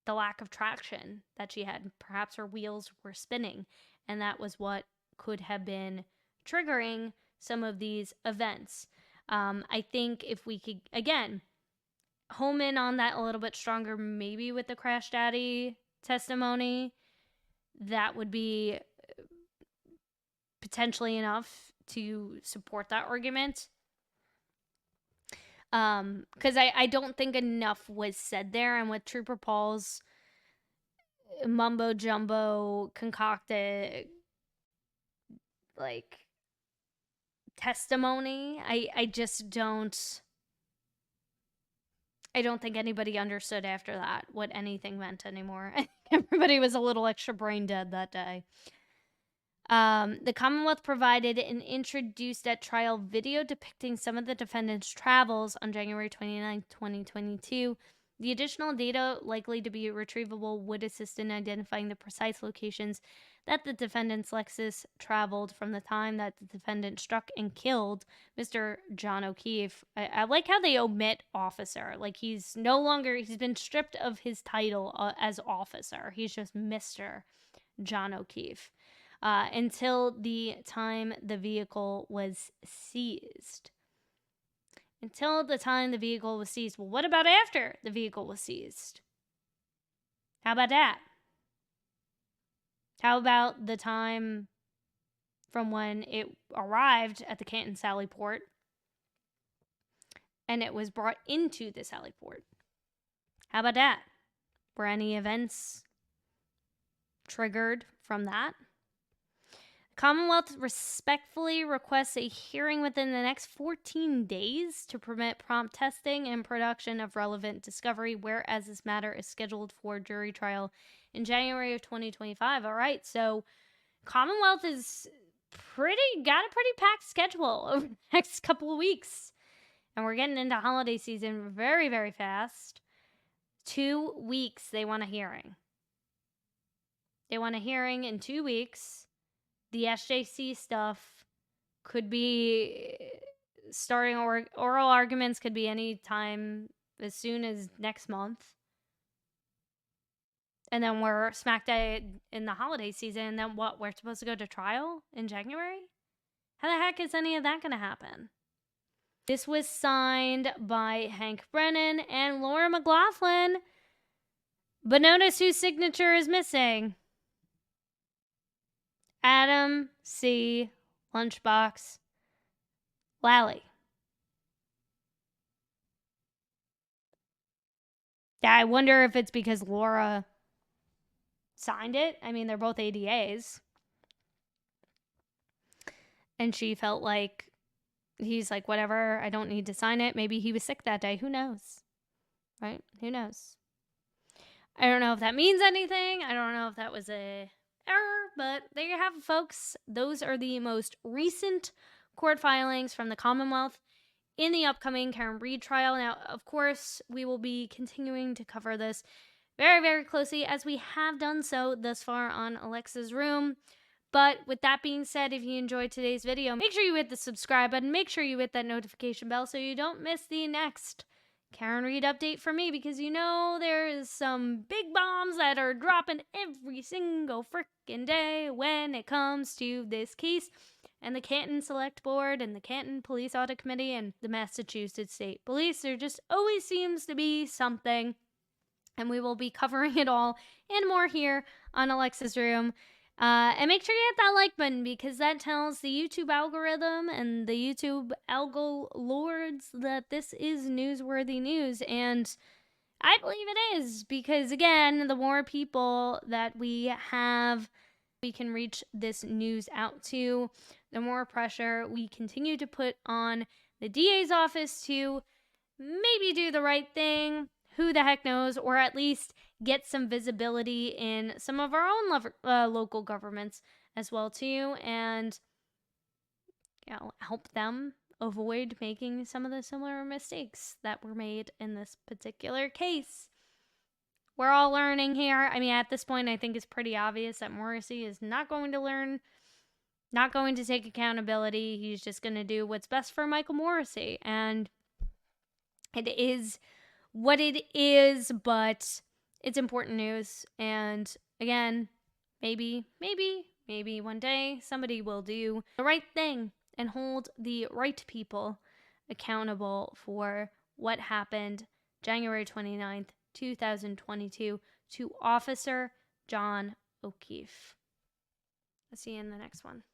the lack of traction that she had. Perhaps her wheels were spinning, and that was what could have been triggering some of these events. I think if we could, again, home in on that a little bit stronger, maybe with the Crash Daddy testimony, that would be potentially enough to support that argument. Because I don't think enough was said there, and with Trooper Paul's mumbo jumbo concocted like testimony, I just don't think anybody understood after that what anything meant anymore. I think everybody was a little extra brain dead that day. The Commonwealth provided and introduced at trial video depicting some of the defendant's travels on January 29, 2022. The additional data likely to be retrievable would assist in identifying the precise locations that the defendant's Lexus traveled from the time that the defendant struck and killed Mr. John O'Keefe. I like how they omit officer. Like, he's been stripped of his title as officer. He's just Mr. John O'Keefe. Until the time the vehicle was seized. Well, what about after the vehicle was seized? How about that? How about the time from when it arrived at the Canton Sally Port and it was brought into the Sally Port? How about that? Were any events triggered from that? Commonwealth respectfully requests a hearing within the next 14 days to permit prompt testing and production of relevant discovery, whereas this matter is scheduled for jury trial in January of 2025. All right, so Commonwealth is got a pretty packed schedule over the next couple of weeks. And we're getting into holiday season very, very fast. 2 weeks, they want a hearing. They want a hearing in 2 weeks. The SJC stuff could be starting, or oral arguments could be any time as soon as next month. And then we're smack dab in the holiday season. And then what? We're supposed to go to trial in January? How the heck is any of that going to happen? This was signed by Hank Brennan and Laura McLaughlin. But notice whose signature is missing. Adam C. Lunchbox Lally. Yeah, I wonder if it's because Laura signed it. I mean, they're both ADAs. And she felt like, he's like, whatever, I don't need to sign it. Maybe he was sick that day. Who knows? Right? Who knows? I don't know if that means anything. I don't know if that was a error, but there you have it, folks. Those are the most recent court filings from the Commonwealth in the upcoming Karen Read trial. Now, of course, we will be continuing to cover this very, very closely, as we have done so thus far on Alexasrewm. But with that being said, if you enjoyed today's video, make sure you hit the subscribe button. Make sure you hit that notification bell so you don't miss the next Karen Read update from me, because you know there's some big bombs that are dropping every single frickin' day when it comes to this case and the Canton Select Board and the Canton Police Audit Committee and the Massachusetts State Police. There just always seems to be something, and we will be covering it all and more here on Alexasrewm. And make sure you hit that like button, because that tells the YouTube algorithm and the YouTube algo lords that this is newsworthy news. And I believe it is, because again, the more people that we have, we can reach this news out to, the more pressure we continue to put on the DA's office to maybe do the right thing. Who the heck knows? Or at least get some visibility in some of our own local governments as well too, and help them avoid making some of the similar mistakes that were made in this particular case. We're all learning here. I mean, at this point, I think it's pretty obvious that Morrissey is not going to learn, not going to take accountability. He's just going to do what's best for Michael Morrissey, and it is what it is, but it's important news. And again, maybe one day somebody will do the right thing and hold the right people accountable for what happened January 29th, 2022 to Officer John O'Keefe. I'll see you in the next one.